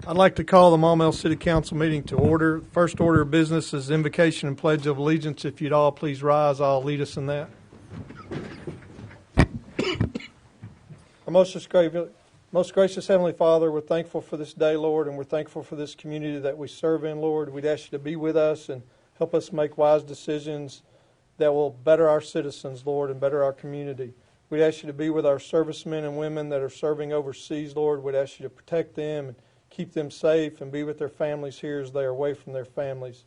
I'd like to call the Maumelle City Council meeting to order. First order of business is invocation and pledge of allegiance. If you'd all please rise, I'll lead us in that. Our most gracious Heavenly Father, we're thankful for this day, Lord, and we're thankful for this community that we serve in, Lord. We'd ask you to be with us and help us make wise decisions that will better our citizens, Lord, and better our community. We'd ask you to be with our servicemen and women that are serving overseas, Lord. We'd ask you to protect them and keep them safe and be with their families here as they are away from their families.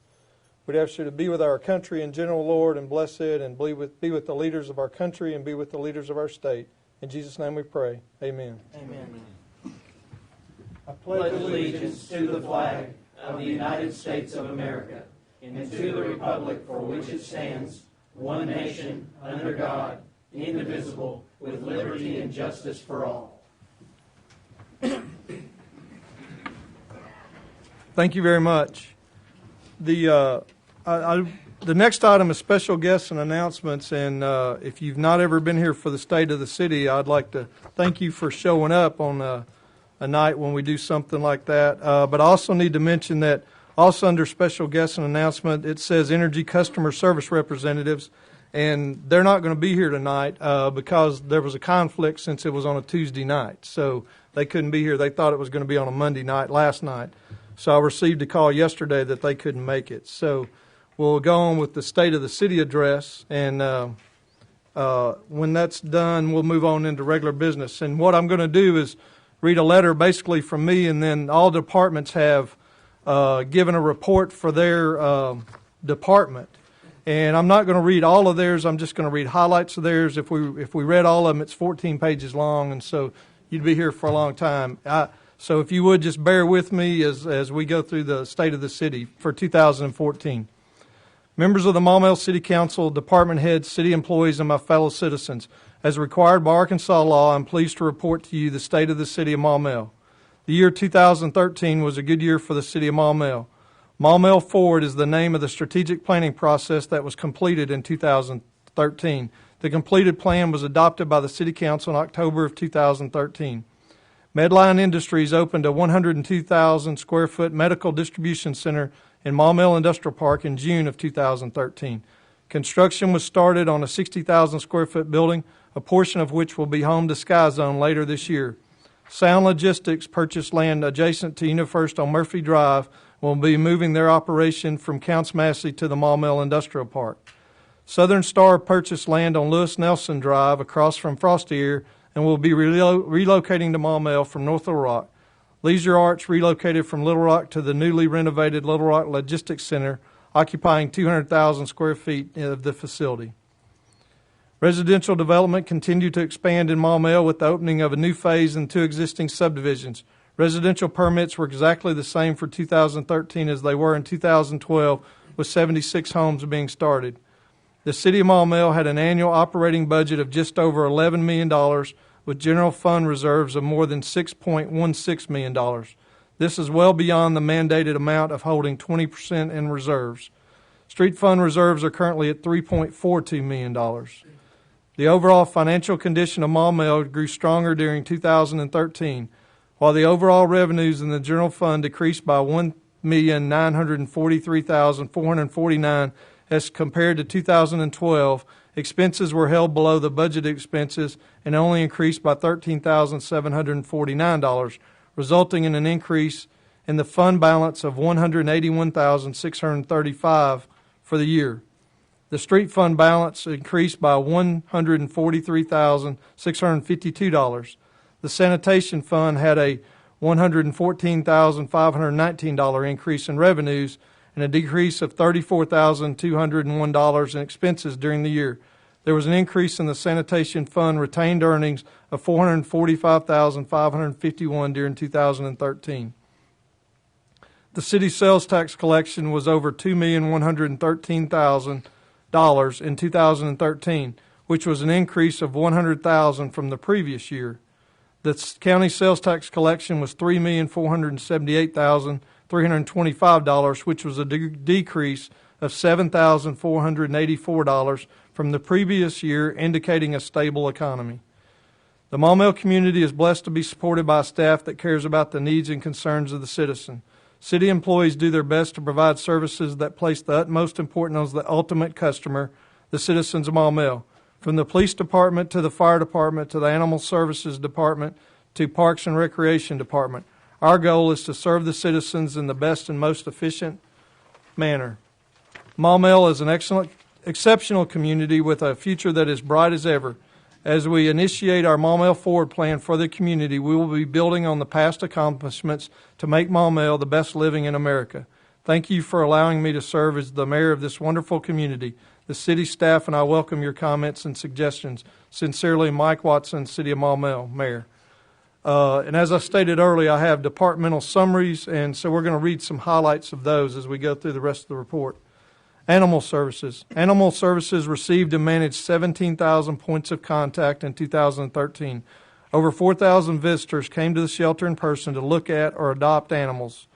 We'd ask you to be with our country in general, Lord, and bless it, and be with the leaders of our country and be with the leaders of our state. In Jesus' name we pray. Amen. Amen. I pledge allegiance to the flag of the United States of America and to the republic for which it stands, one nation, under God, indivisible, with liberty and justice for all. Thank you very much. The next item is special guests and announcements, and if you've not ever been here for the State of the City, I'd like to thank you for showing up on a night when we do something like that. But I also need to mention that also under special guests and announcement, it says Energy Customer Service Representatives, and they're not going to be here tonight because there was a conflict since it was on a Tuesday night. So they couldn't be here. They thought it was going to be on a Monday night last night. So I received a call yesterday that they couldn't make it. So we'll go on with the State of the City address, and when that's done, we'll move on into regular business. And what I'm going to do is read a letter basically from me, and then all departments have given a report for their department. And I'm not going to read all of theirs. I'm just going to read highlights of theirs. If we read all of them, it's 14 pages long, and so you'd be here for a long time. So if you would just bear with me as we go through the State of the City for 2014. Members of the Maumelle City Council, department heads, city employees, and my fellow citizens, as required by Arkansas law, I'm pleased to report to you the state of the city of Maumelle. The year 2013 was a good year for the city of Maumelle. Maumelle Forward is the name of the strategic planning process that was completed in 2013. The completed plan was adopted by the City Council in October of 2013. Medline Industries opened a 102,000 square foot medical distribution center in Maumelle Industrial Park in June of 2013. Construction was started on a 60,000 square foot building, a portion of which will be home to Sky Zone later this year. Sound Logistics purchased land adjacent to UniFirst on Murphy Drive and will be moving their operation from Counts Massey to the Maumelle Industrial Park. Southern Star purchased land on Lewis Nelson Drive across from Frosty Ear and will be relocating to Maumelle from North Little Rock. Leisure Arts relocated from Little Rock to the newly renovated Little Rock Logistics Center, occupying 200,000 square feet of the facility. Residential development continued to expand in Maumelle with the opening of a new phase in 2 existing subdivisions. Residential permits were exactly the same for 2013 as they were in 2012, with 76 homes being started. The City of Maumelle had an annual operating budget of just over $11 million, with general fund reserves of more than $6.16 million. This is well beyond the mandated amount of holding 20% in reserves. Street fund reserves are currently at $3.42 million. The overall financial condition of Maumelle grew stronger during 2013. While the overall revenues in the general fund decreased by $1,943,449 as compared to 2012, expenses were held below the budgeted expenses and only increased by $13,749, resulting in an increase in the fund balance of $181,635 for the year. The street fund balance increased by $143,652. The sanitation fund had a $114,519 increase in revenues and a decrease of $34,201 in expenses during the year. There was an increase in the sanitation fund retained earnings of $445,551 during 2013. The city sales tax collection was over $2,113,000 in 2013, which was an increase of $100,000 from the previous year. The county sales tax collection was $3,478,325, which was a decrease of $7,484 from the previous year, indicating a stable economy. The Maumelle community is blessed to be supported by a staff that cares about the needs and concerns of the citizen. City employees do their best to provide services that place the utmost importance on the ultimate customer, the citizens of Maumelle. From the police department to the fire department to the animal services department to Parks and Recreation Department, our goal is to serve the citizens in the best and most efficient manner. Maumelle is an exceptional community with a future that is bright as ever. As we initiate our Maumelle Forward plan for the community, we will be building on the past accomplishments to make Maumelle the best living in America. Thank you for allowing me to serve as the mayor of this wonderful community. The city staff and I welcome your comments and suggestions. Sincerely, Mike Watson, City of Maumelle, Mayor. And as I stated earlier, I have departmental summaries, and so we're going to read some highlights of those as we go through the rest of the report. Animal Services. Animal Services received and managed 17,000 points of contact in 2013. Over 4,000 visitors came to the shelter in person to look at or adopt animals.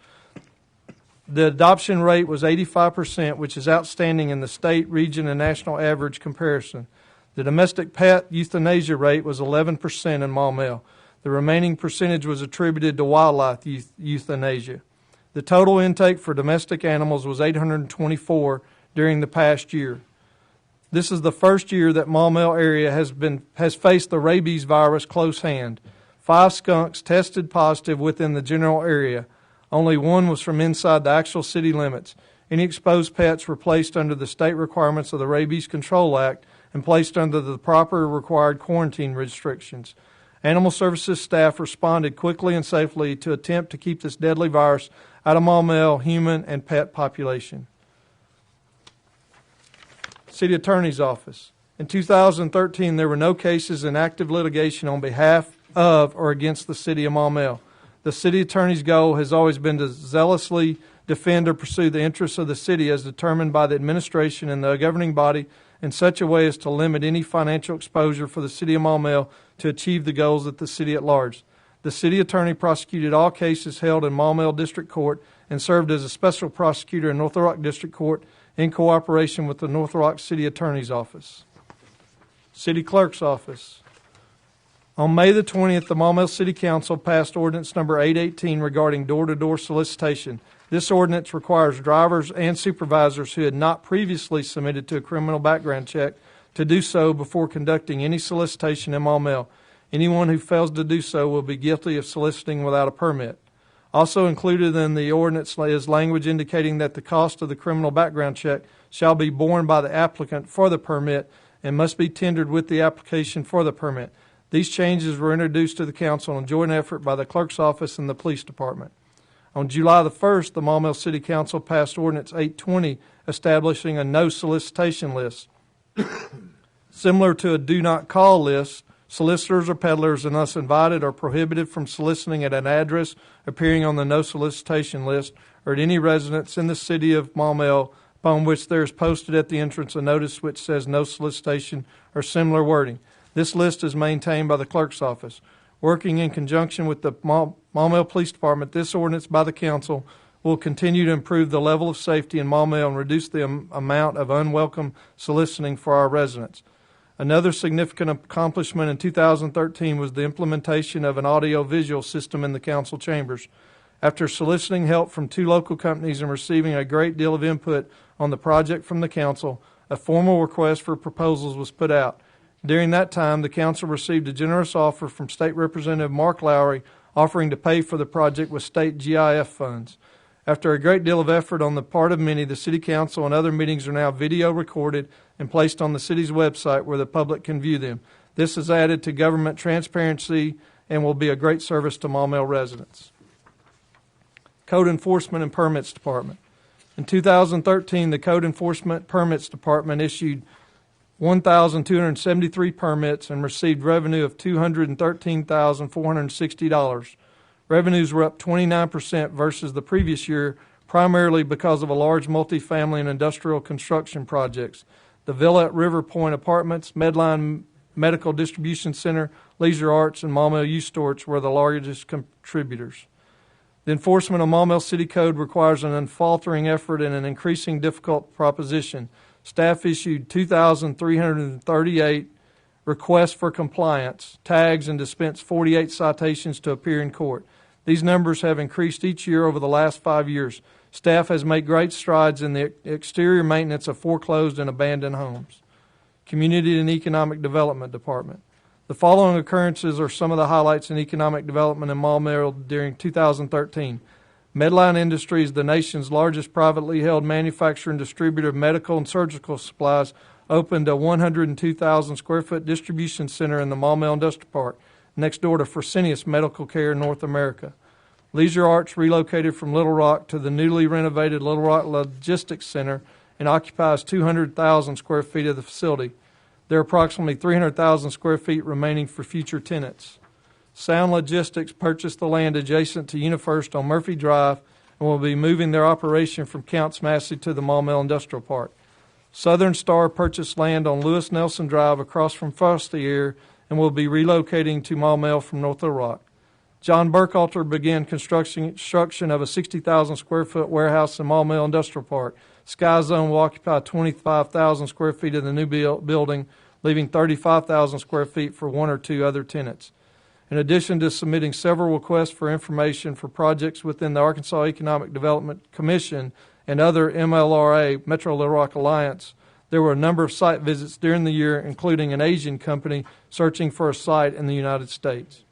The adoption rate was 85%, which is outstanding in the state, region, and national average comparison. The domestic pet euthanasia rate was 11% in Maumelle. The remaining percentage was attributed to wildlife euthanasia. The total intake for domestic animals was 824 during the past year. This is the first year that Maumelle area has faced the rabies virus close hand. 5 skunks tested positive within the general area. Only 1 was from inside the actual city limits. Any exposed pets were placed under the state requirements of the Rabies Control Act and placed under the proper required quarantine restrictions. Animal Services staff responded quickly and safely to attempt to keep this deadly virus out of Maumelle human and pet population. City Attorney's Office. In 2013, there were no cases in active litigation on behalf of or against the City of Maumelle. The City Attorney's goal has always been to zealously defend or pursue the interests of the city as determined by the administration and the governing body in such a way as to limit any financial exposure for the City of Maumelle to achieve the goals of the city at large. The City Attorney prosecuted all cases held in Maumelle District Court and served as a special prosecutor in North Little Rock District Court in cooperation with the North Little Rock City Attorney's Office. City Clerk's Office. On May the 20th, the Maumelle City Council passed ordinance number 818 regarding door-to-door solicitation. This ordinance requires drivers and supervisors who had not previously submitted to a criminal background check to do so before conducting any solicitation in Maumelle. Anyone who fails to do so will be guilty of soliciting without a permit. Also included in the ordinance is language indicating that the cost of the criminal background check shall be borne by the applicant for the permit and must be tendered with the application for the permit. These changes were introduced to the council in joint effort by the clerk's office and the police department. On July the 1st, the Maumelle City Council passed Ordinance 820 establishing a no solicitation list. Similar to a do not call list, solicitors or peddlers unless invited are prohibited from soliciting at an address appearing on the no solicitation list or at any residence in the city of Maumelle upon which there is posted at the entrance a notice which says no solicitation or similar wording. This list is maintained by the clerk's office. Working in conjunction with the Maumelle Police Department, this ordinance by the council will continue to improve the level of safety in Maumelle and reduce the amount of unwelcome soliciting for our residents. Another significant accomplishment in 2013 was the implementation of an audio-visual system in the council chambers. After soliciting help from 2 local companies and receiving a great deal of input on the project from the council, a formal request for proposals was put out. During that time, the council received a generous offer from State Representative Mark Lowry offering to pay for the project with state GIF funds. After a great deal of effort on the part of many, the City Council and other meetings are now video recorded and placed on the city's website where the public can view them. This has added to government transparency and will be a great service to Maumelle residents. Code Enforcement and Permits Department. In 2013, the Code Enforcement Permits Department issued 1,273 permits and received revenue of $213,460. Revenues were up 29% versus the previous year, primarily because of a large multifamily and industrial construction projects. The Villa at River Point Apartments, Medline Medical Distribution Center, Leisure Arts, and Maumelle Youth Storage were the largest contributors. The enforcement of Maumelle City Code requires an unfaltering effort and an increasing difficult proposition. Staff issued 2,338 requests for compliance, tags, and dispensed 48 citations to appear in court. These numbers have increased each year over the last 5 years. Staff has made great strides in the exterior maintenance of foreclosed and abandoned homes. Community and Economic Development Department. The following occurrences are some of the highlights in economic development in Maumelle during 2013. Medline Industries, the nation's largest privately held manufacturer and distributor of medical and surgical supplies, opened a 102,000 square foot distribution center in the Maumelle Industrial Park, next door to Fresenius Medical Care North America. Leisure Arts relocated from Little Rock to the newly renovated Little Rock Logistics Center and occupies 200,000 square feet of the facility. There are approximately 300,000 square feet remaining for future tenants. Sound Logistics purchased the land adjacent to UniFirst on Murphy Drive and will be moving their operation from Counts Massey to the Maumelle Industrial Park. Southern Star purchased land on Lewis Nelson Drive across from Fostier and will be relocating to Maumelle from North Little Rock. John Burkhalter began construction of a 60,000 square foot warehouse in Maumelle Industrial Park. Sky Zone will occupy 25,000 square feet of the new building, leaving 35,000 square feet for one or two other tenants. In addition to submitting several requests for information for projects within the Arkansas Economic Development Commission and other MLRA, Metro Little Rock Alliance, there were a number of site visits during the year, including an Asian company searching for a site in the United States.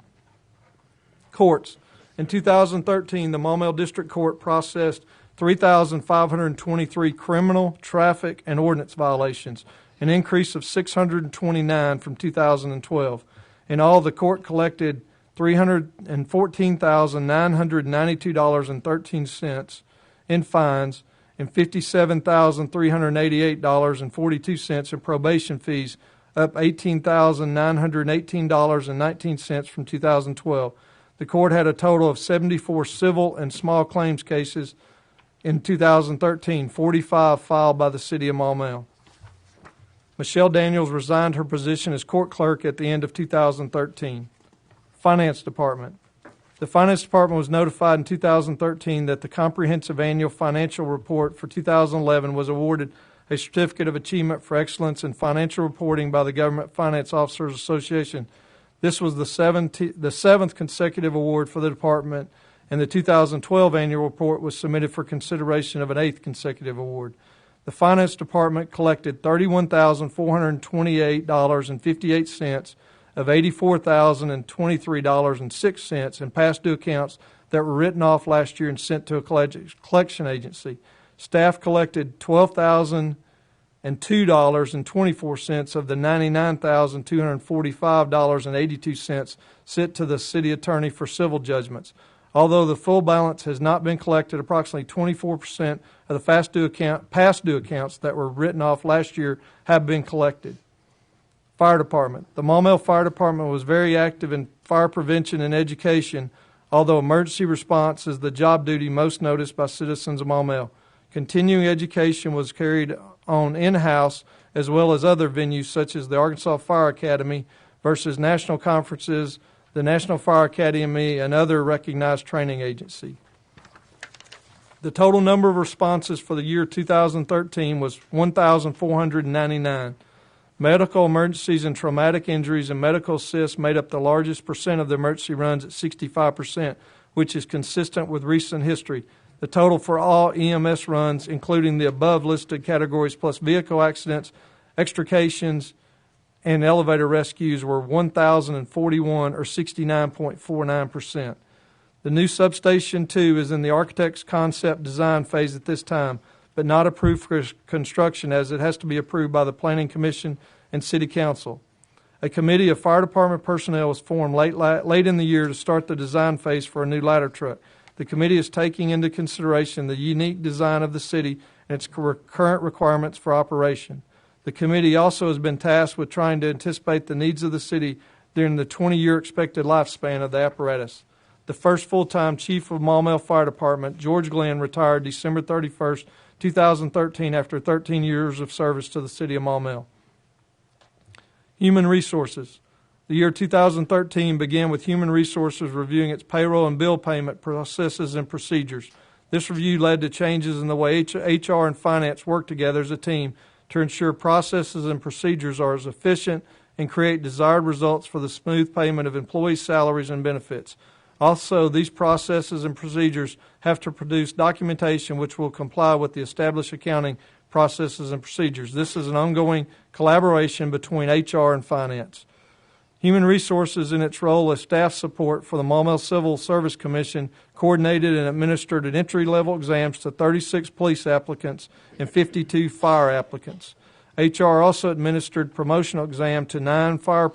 Courts. In 2013, the Maumelle District Court processed 3,523 criminal, traffic, and ordinance violations, an increase of 629 from 2012. In all, the court collected $314,992.13 in fines and $57,388.42 in probation fees, up $18,918.19 from 2012. The court had a total of 74 civil and small claims cases in 2013, 45 filed by the City of Maumelle. Michelle Daniels resigned her position as court clerk at the end of 2013. Finance Department. The Finance Department was notified in 2013 that the Comprehensive Annual Financial Report for 2011 was awarded a Certificate of Achievement for Excellence in Financial Reporting by the Government Finance Officers Association. This was the seventh consecutive award for the department, and the 2012 annual report was submitted for consideration of an eighth consecutive award. The Finance Department collected $31,428.58 of $84,023.06 in past due accounts that were written off last year and sent to a collection agency. Staff collected $12,002.24 of the $99,245.82 sent to the city attorney for civil judgments. Although the full balance has not been collected, approximately 24% of the past due accounts that were written off last year have been collected. Fire Department. The Maumelle Fire Department was very active in fire prevention and education, although emergency response is the job duty most noticed by citizens of Maumelle. Continuing education was carried on in-house as well as other venues such as the Arkansas Fire Academy versus national conferences, the National Fire Academy, and other recognized training agency. The total number of responses for the year 2013 was 1,499. Medical emergencies and traumatic injuries and medical assists made up the largest percent of the emergency runs at 65%, which is consistent with recent history. The total for all EMS runs, including the above-listed categories plus vehicle accidents, extrications, and elevator rescues, were 1,041, or 69.49%. The new Substation 2 is in the architect's concept design phase at this time, but not approved for construction as it has to be approved by the Planning Commission and City Council. A committee of fire department personnel was formed late in the year to start the design phase for a new ladder truck. The committee is taking into consideration the unique design of the city and its current requirements for operation. The committee also has been tasked with trying to anticipate the needs of the city during the 20-year expected lifespan of the apparatus. The first full-time chief of Maumelle Fire Department, George Glenn, retired December 31st, 2013 after 13 years of service to the city of Maumelle. Human Resources. The year 2013 began with Human Resources reviewing its payroll and bill payment processes and procedures. This review led to changes in the way HR and finance work together as a team to ensure processes and procedures are as efficient and create desired results for the smooth payment of employees' salaries and benefits. Also, these processes and procedures have to produce documentation which will comply with the established accounting processes and procedures. This is an ongoing collaboration between HR and finance. Human Resources, in its role as staff support for the Maumelle Civil Service Commission, coordinated and administered entry-level exams to 36 police applicants and 52 fire applicants. HR also administered promotional exam to 9 fire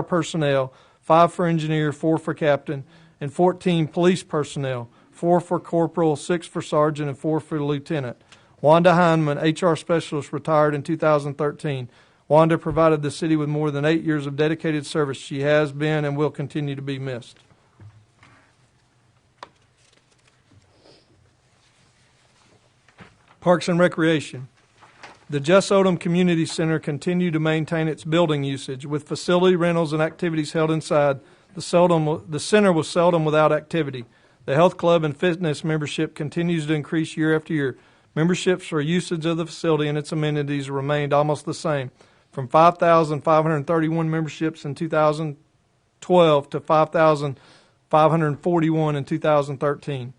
personnel, 5 for engineer, 4 for captain, and 14 police personnel, 4 for corporal, 6 for sergeant, and 4 for lieutenant. Wanda Heineman, HR specialist, retired in 2013. Wanda provided the city with more than 8 years of dedicated service. She has been and will continue to be missed. Parks and Recreation. The Jess Odom Community Center continued to maintain its building usage. With facility rentals and activities held inside, the center was seldom without activity. The health club and fitness membership continues to increase year after year. Memberships for usage of the facility and its amenities remained almost the same, from 5,531 memberships in 2012 to 5,541 in 2013.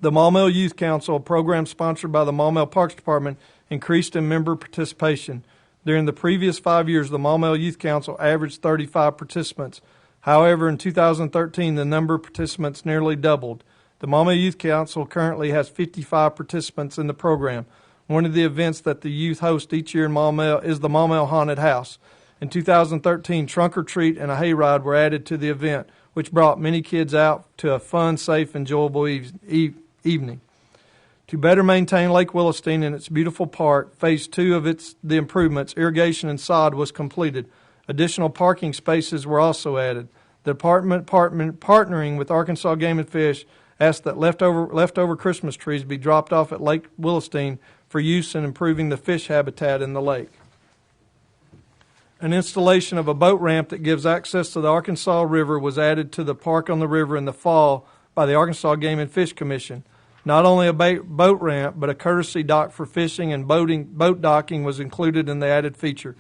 The Maumelle Youth Council, a program sponsored by the Maumelle Parks Department, increased in member participation. During the previous 5 years, the Maumelle Youth Council averaged 35 participants. However, in 2013, the number of participants nearly doubled. The Maumelle Youth Council currently has 55 participants in the program. One of the events that the youth host each year in Maumelle is the Maumelle Haunted House. In 2013, Trunk or Treat and a hayride were added to the event, which brought many kids out to a fun, safe, enjoyable evening. To better maintain Lake Willistine and its beautiful park, Phase 2 of the improvements, irrigation and sod, was completed. Additional parking spaces were also added. The department, partnering with Arkansas Game and Fish, asked that leftover Christmas trees be dropped off at Lake Willistine for use in improving the fish habitat in the lake. An installation of a boat ramp that gives access to the Arkansas River was added to the Park on the River in the fall by the Arkansas Game and Fish Commission. Not only a boat ramp, but a courtesy dock for fishing and boat docking was included in the added feature.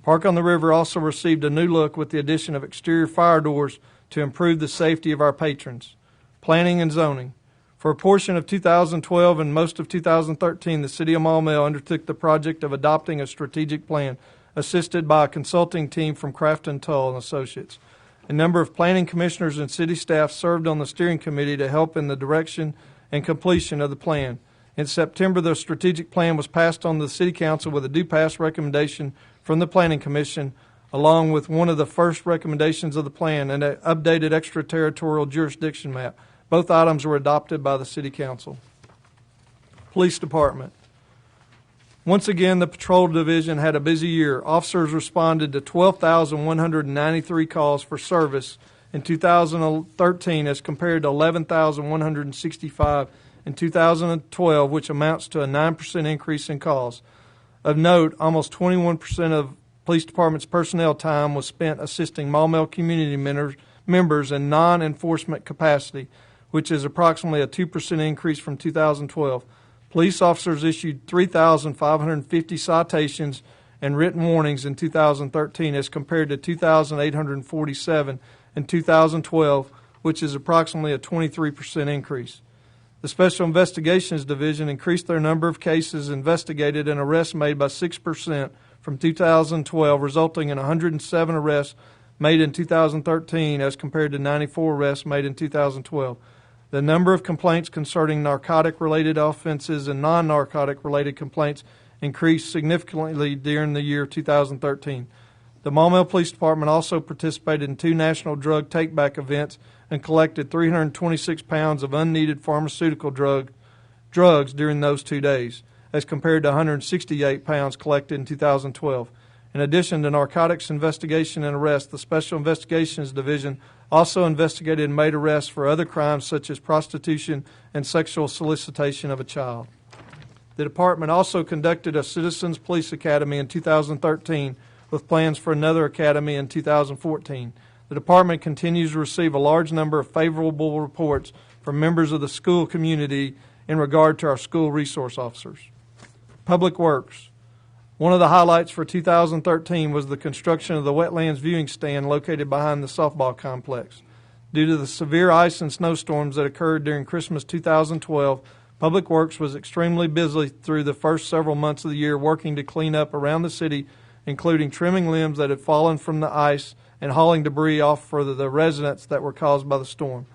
Park on the River also received a new look with the addition of exterior fire doors to improve the safety of our patrons. Planning and zoning. For a portion of 2012 and most of 2013, the City of Maumelle undertook the project of adopting a strategic plan, assisted by a consulting team from Craft & Tull and Associates. A number of planning commissioners and city staff served on the steering committee to help in the direction and completion of the plan. In September, the strategic plan was passed on to the City Council with a do-pass recommendation from the Planning Commission, along with one of the first recommendations of the plan, and an updated extraterritorial jurisdiction map. Both items were adopted by the City Council. Police Department. Once again, the Patrol Division had a busy year. Officers responded to 12,193 calls for service in 2013 as compared to 11,165 in 2012, which amounts to a 9% increase in calls. Of note, almost 21% of Police Department's personnel time was spent assisting Maumelle community members in non-enforcement capacity, which is approximately a 2% increase from 2012. Police officers issued 3,550 citations and written warnings in 2013 as compared to 2,847 in 2012, which is approximately a 23% increase. The Special Investigations Division increased their number of cases investigated and arrests made by 6% from 2012, resulting in 107 arrests made in 2013 as compared to 94 arrests made in 2012. The number of complaints concerning narcotic-related offenses and non-narcotic-related complaints increased significantly during the year 2013. The Maumelle Police Department also participated in 2 national drug take-back events and collected 326 pounds of unneeded pharmaceutical drugs during those 2 days, as compared to 168 pounds collected in 2012. In addition to narcotics investigation and arrest, the Special Investigations Division also investigated and made arrests for other crimes such as prostitution and sexual solicitation of a child. The department also conducted a Citizens Police Academy in 2013 with plans for another academy in 2014. The department continues to receive a large number of favorable reports from members of the school community in regard to our school resource officers. Public Works. One of the highlights for 2013 was the construction of the wetlands viewing stand located behind the softball complex. Due to the severe ice and snowstorms that occurred during Christmas 2012, Public Works was extremely busy through the first several months of the year working to clean up around the city, including trimming limbs that had fallen from the ice and hauling debris off for the residents that were caused by the storm.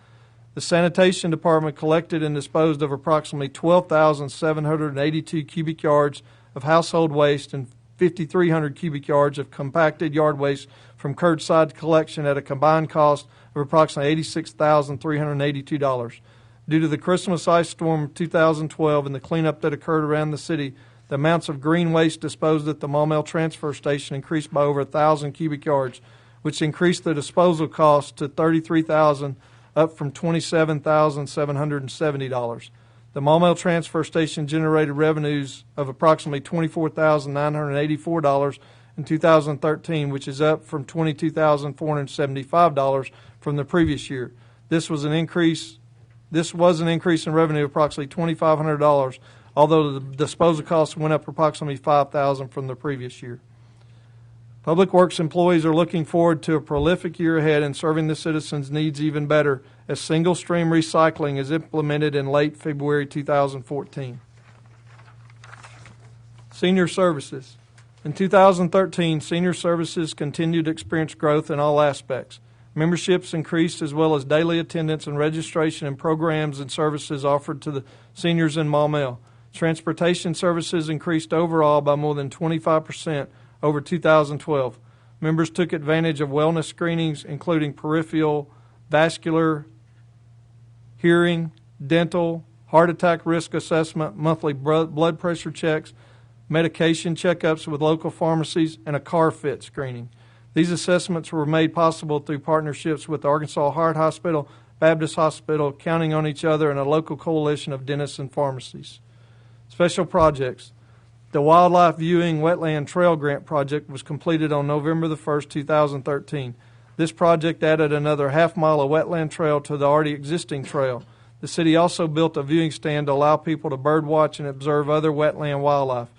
The sanitation department collected and disposed of approximately 12,782 cubic yards of household waste and 5,300 cubic yards of compacted yard waste from curbside collection at a combined cost of approximately $86,382. Due to the Christmas ice storm of 2012 and the cleanup that occurred around the city, the amounts of green waste disposed at the Maumelle Transfer Station increased by over 1,000 cubic yards, which increased the disposal cost to $33,000, up from $27,770. The Maumelle Transfer Station generated revenues of approximately $24,984 in 2013, which is up from $22,475 from the previous year. This was an increase in revenue of approximately $2,500, although the disposal costs went up approximately $5,000 from the previous year. Public Works employees are looking forward to a prolific year ahead and serving the citizens' needs even better as single-stream recycling is implemented in late February 2014. Senior Services. In 2013, Senior Services continued to experience growth in all aspects. Memberships increased as well as daily attendance and registration in programs and services offered to the seniors in Maumelle. Transportation services increased overall by more than 25% over 2012. Members took advantage of wellness screenings, including peripheral, vascular, hearing, dental, heart attack risk assessment, monthly blood pressure checks, medication checkups with local pharmacies, and a car fit screening. These assessments were made possible through partnerships with the Arkansas Heart Hospital, Baptist Hospital, Counting on Each Other, and a local coalition of dentists and pharmacies. Special projects. The Wildlife Viewing Wetland Trail Grant project was completed on November the 1st, 2013. This project added another half-mile of wetland trail to the already existing trail. The city also built a viewing stand to allow people to birdwatch and observe other wetland wildlife.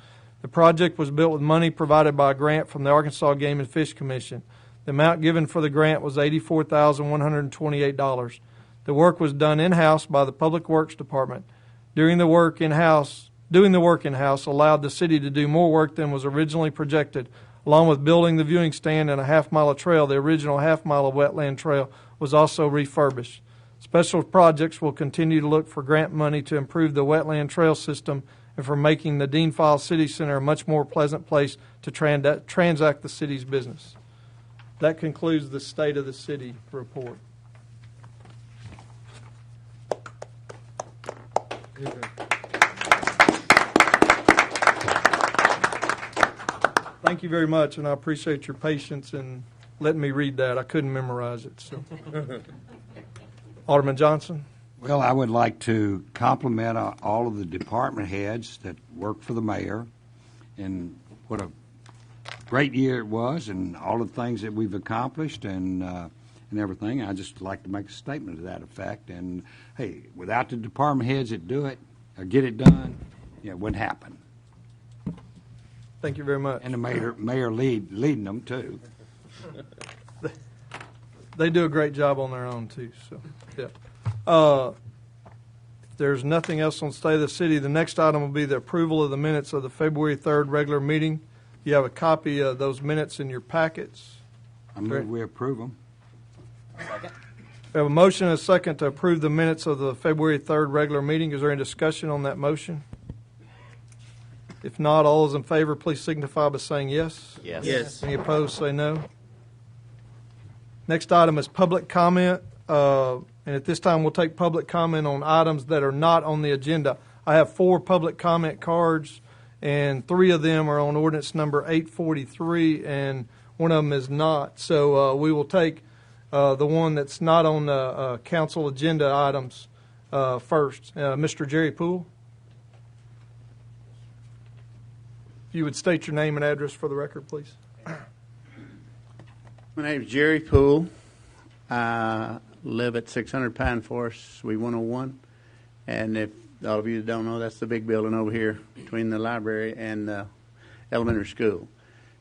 The project was built with money provided by a grant from the Arkansas Game and Fish Commission. The amount given for the grant was $84,128. The work was done in-house by the Public Works Department. Doing the work in-house allowed the city to do more work than was originally projected. Along with building the viewing stand and a half-mile of trail, the original half-mile of wetland trail was also refurbished. Special projects will continue to look for grant money to improve the wetland trail system and for making the Dean File City Center a much more pleasant place to transact the city's business. That concludes the State of the City report. Thank you very much, and I appreciate your patience in letting me read that. I couldn't memorize it. So, Alderman Johnson. Well, I would like to compliment all of the department heads that work for the mayor and what a great year it was and all the things that we've accomplished and everything. I'd just like to make a statement to that effect. And, hey, without the department heads that do it or get it done, it wouldn't happen. Thank you very much. And the mayor leading them, too. They do a great job on their own, too. So, yeah. If there's nothing else on State of the City, the next item will be the approval of the minutes of the February 3rd regular meeting. You have a copy of those minutes in your packets. I move we approve them. Second. We have a motion and a second to approve the minutes of the February 3rd regular meeting. Is there any discussion on that motion? If not, all those in favor, please signify by saying yes. Yes. Any opposed, say no. Next item is public comment. And at this time, we'll take public comment on items that are not on the agenda. I have 4 public comment cards, and 3 of them are on ordinance number 843, and one of them is not. So we will take the one that's not on the council agenda items first. Mr. Jerry Poole. If you would state your name and address for the record, please. My name is Jerry Poole. I live at 600 Pine Forest, Suite 101. And if all of you don't know, that's the big building over here between the library and the Elementary School.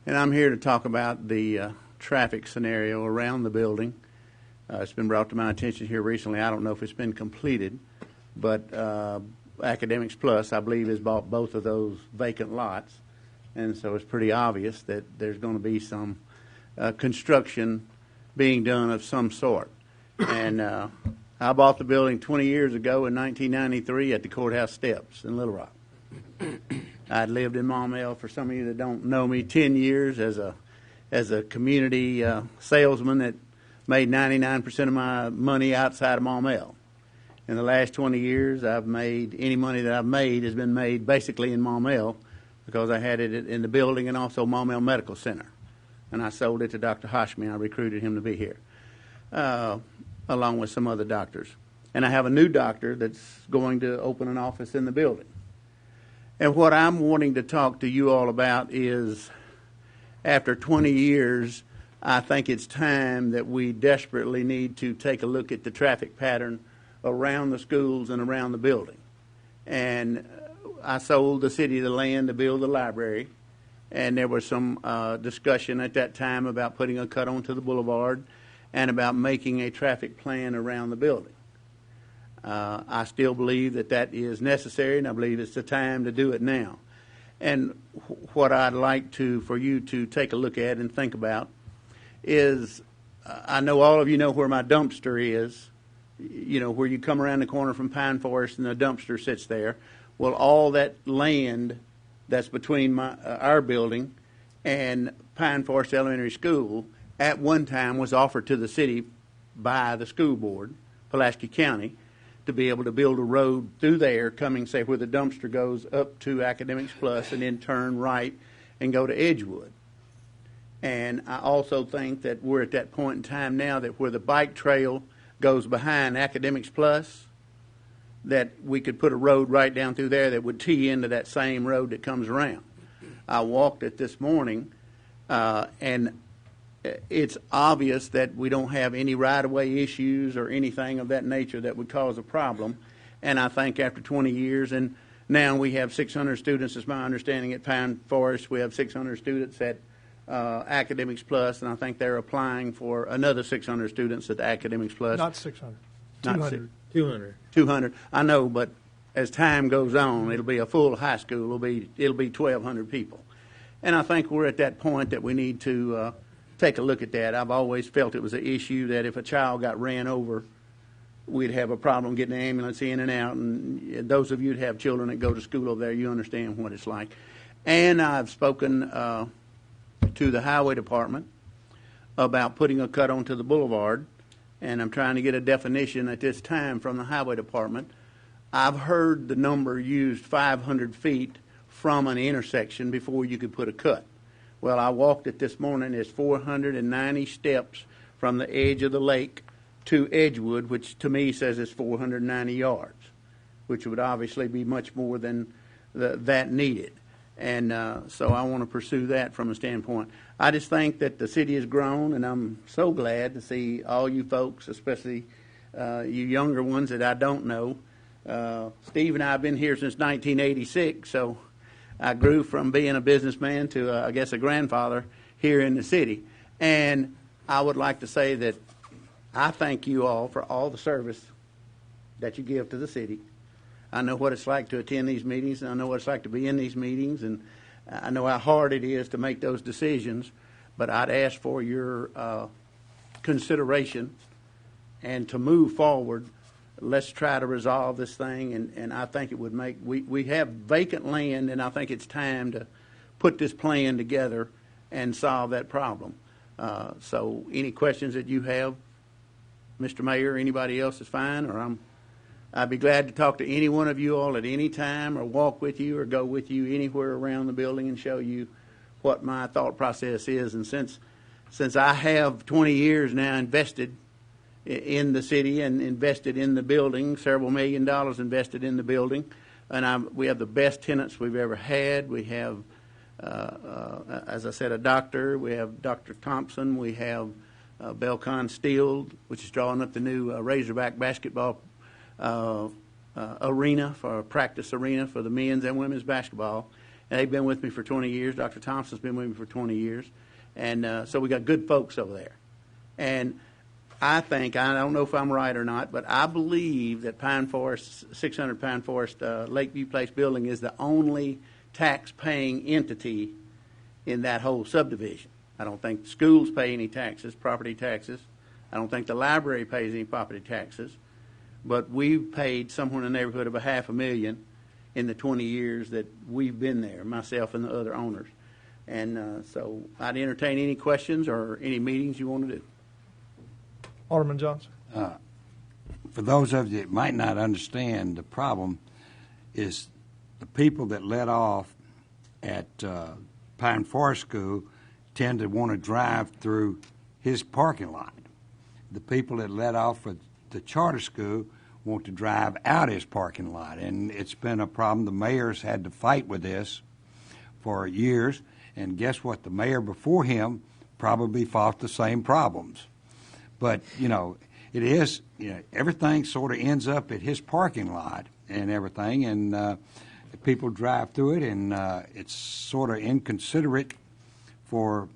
And I'm here to talk about the traffic scenario around the building. It's been brought to my attention here recently. I don't know if it's been completed, but Academics Plus, I believe, has bought both of those vacant lots. And so it's pretty obvious that there's going to be some construction being done of some sort. And I bought the building 20 years ago in 1993 at the courthouse steps in Little Rock. I'd lived in Maumelle, for some of you that don't know me, 10 years as a community salesman that made 99% of my money outside of Maumelle. In the last 20 years, any money that I've made has been made basically in Maumelle because I had it in the building and also Maumelle Medical Center. And I sold it to Dr. Hashmi. I recruited him to be here, along with some other doctors. And I have a new doctor that's going to open an office in the building. And what I'm wanting to talk to you all about is, after 20 years, I think it's time that we desperately need to take a look at the traffic pattern around the schools and around the building. And I sold the city the land to build the library, and there was some discussion at that time about putting a cut onto the boulevard and about making a traffic plan around the building. I still believe that is necessary, and I believe it's the time to do it now. And what I'd like for you to take a look at and think about is, I know all of you know where my dumpster is, where you come around the corner from Pine Forest and the dumpster sits there. Well, all that land that's between our building and Pine Forest Elementary School at one time was offered to the city by the school board, Pulaski County, to be able to build a road through there, coming, say, where the dumpster goes up to Academics Plus and then turn right and go to Edgewood. And I also think that we're at that point in time now that where the bike trail goes behind Academics Plus, that we could put a road right down through there that would tee into that same road that comes around. I walked it this morning, and it's obvious that we don't have any right-of-way issues or anything of that nature that would cause a problem. And I think after 20 years, and now we have 600 students, is my understanding, at Pine Forest. We have 600 students at Academics Plus, and I think they're applying for another 600 students at the Academics Plus. Not 600, Not 200. 200. 200. I know, but as time goes on, it'll be a full high school. It'll be 1,200 people. And I think we're at that point that we need to take a look at that. I've always felt it was an issue that if a child got ran over, we'd have a problem getting the ambulance in and out. And those of you that have children that go to school over there, you understand what it's like. And I've spoken to the highway department about putting a cut onto the boulevard, and I'm trying to get a definition at this time from the highway department. I've heard the number used 500 feet from an intersection before you could put a cut. Well, I walked it this morning. There's 490 steps from the edge of the lake to Edgewood, which to me says it's 490 yards, which would obviously be much more than that needed. And so I want to pursue that from a standpoint. I just think that the city has grown, and I'm so glad to see all you folks, especially you younger ones that I don't know. Steve and I have been here since 1986, so I grew from being a businessman to, I guess, a grandfather here in the city. And I would like to say that I thank you all for all the service that you give to the city. I know what it's like to attend these meetings, and I know what it's like to be in these meetings, and I know how hard it is to make those decisions, but I'd ask for your consideration and to move forward. Let's try to resolve this thing, and I think it would make, we have vacant land, and I think it's time to put this plan together and solve that problem. So any questions that you have, Mr. Mayor, anybody else is fine, or I'd be glad to talk to any one of you all at any time, or walk with you, or go with you anywhere around the building and show you what my thought process is. And since I have 20 years now invested in the city and invested in the building, several $1 million invested in the building, and we have the best tenants we've ever had. We have, as I said, a doctor. We have Dr. Thompson. We have Belcon Steel, which is drawing up the new Razorback basketball arena, for a practice arena for the men's and women's basketball. and they've been with me for 20 years. Dr. Thompson's been with me for 20 years. And so we got good folks over there. And I think, I don't know if I'm right or not, but I believe that Pine Forest, 600 Pine Forest Lakeview Place building is the only tax-paying entity in that whole subdivision. I don't think schools pay any taxes, property taxes. I don't think the library pays any property taxes. But we've paid somewhere in the neighborhood of $500,000 in the 20 years that we've been there, myself and the other owners. And so I'd entertain any questions or any meetings you want to do. Alderman Johnson. For those of you that might not understand, the problem is the people that let off at Pine Forest School tend to want to drive through his parking lot. The people that let off at the charter school want to drive out his parking lot, and it's been a problem. The mayor's had to fight with this for years, and guess what? The mayor before him probably fought the same problems. But, it is, everything sort of ends up at his parking lot and everything, and people drive through it, and it's sort of inconsiderate for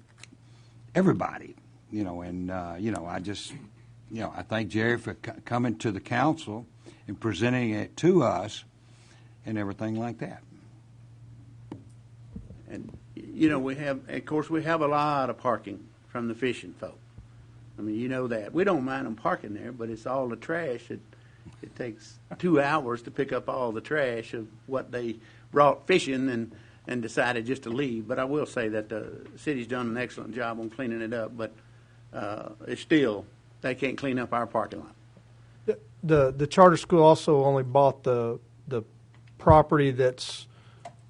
everybody, I just, I thank Jerry for coming to the council and presenting it to us and everything like that. And, we have a lot of parking from the fishing folk. I mean, you know that. We don't mind them parking there, but it's all the trash. It takes 2 hours to pick up all the trash of what they brought fishing and decided just to leave. But I will say that the city's done an excellent job on cleaning it up, but it's still, they can't clean up our parking lot. The charter school also only bought the property that's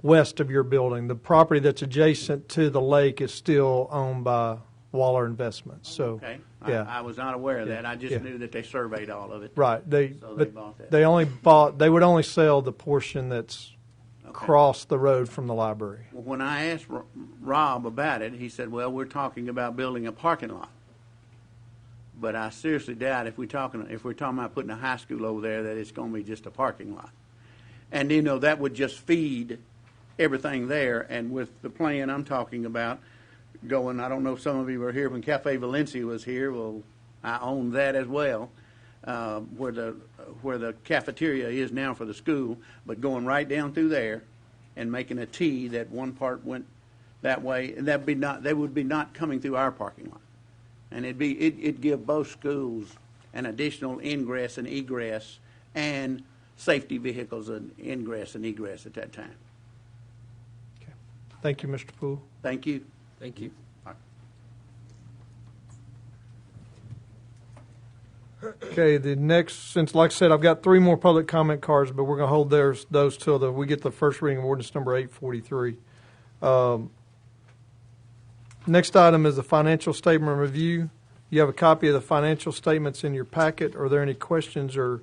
west of your building. The property that's adjacent to the lake is still owned by Waller Investments. So, Okay. yeah. I was not aware of that. I just Yeah. knew that they surveyed all of it. Right. So they bought that. They would only sell the portion that's across the road from the library. Well, when I asked Rob about it, he said, well, we're talking about building a parking lot. But I seriously doubt if we're talking about putting a high school over there, that it's going to be just a parking lot. And, that would just feed everything there. And with the plan I'm talking about going, I don't know if some of you were here when Cafe Valencia was here. Well, I own that as well, where the cafeteria is now for the school, but going right down through there and making a T that one part went that way, and they would be not coming through our parking lot. And it'd give both schools an additional ingress and egress and safety vehicles an ingress and egress at that time. Okay. Thank you, Mr. Poole. Thank you. Thank you. Okay, the next, since like I said, I've got 3 more public comment cards, but we're going to hold those till we get the first reading of ordinance number 843. Next item is the financial statement review. You have a copy of the financial statements in your packet. Are there any questions or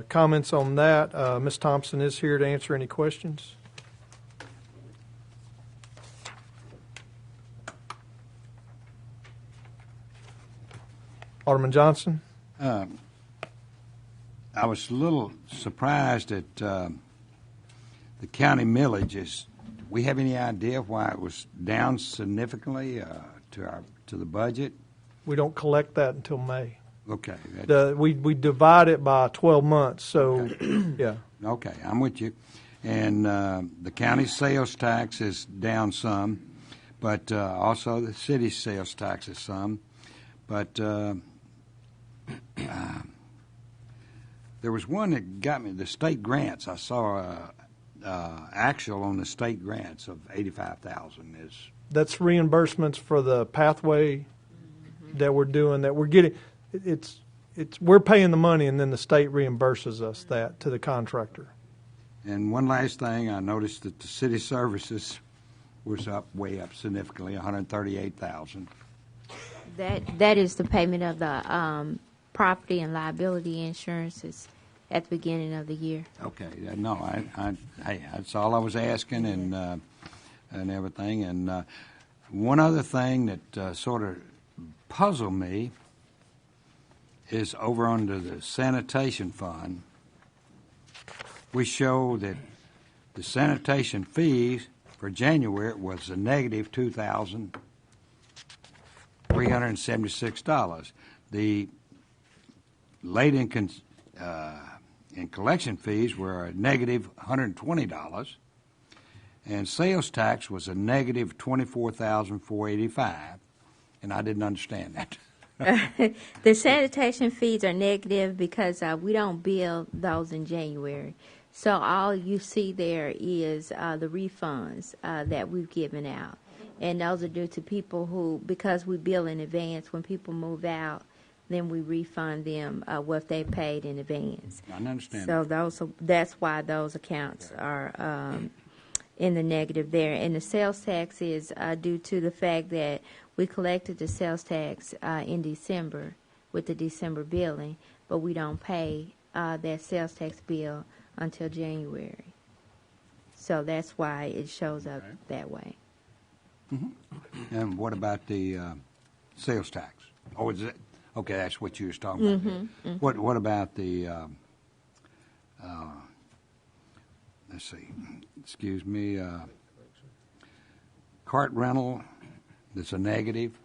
comments on that? Ms. Thompson is here to answer any questions. Alderman Johnson? I was a little surprised at the county millage. Do we have any idea why it was down significantly to the budget? We don't collect that until May. Okay. We divide it by 12 months, so, yeah. Okay, I'm with you. And the county sales tax is down some, but also the city sales tax is some. But there was one that got me, the state grants. I saw actual on the state grants of $85,000. That's reimbursements for the pathway that we're doing, that we're getting. We're paying the money, and then the state reimburses us that to the contractor. And one last thing, I noticed that the city services was way up significantly, $138,000. That is the payment of the property and liability insurances at the beginning of the year. Okay, no, hey, that's all I was asking, and everything. And one other thing that sort of puzzled me is over under the sanitation fund. We show that the sanitation fees for January, it was a negative $2,376. The late in collection fees were a negative $120, and sales tax was a negative $24,485, and I didn't understand that. The sanitation fees are negative because we don't bill those in January. So all you see there is the refunds that we've given out. And those are due to people who, because we bill in advance, when people move out, then we refund them what they paid in advance. I understand. So that's why those accounts are in the negative there. And the sales tax is due to the fact that we collected the sales tax in December with the December billing, but we don't pay that sales tax bill until January. So that's why it shows up that way. And what about the sales tax? Oh, is it? Okay, that's what you was talking about. What about the? Let's see. Excuse me. Cart rental. That's a negative.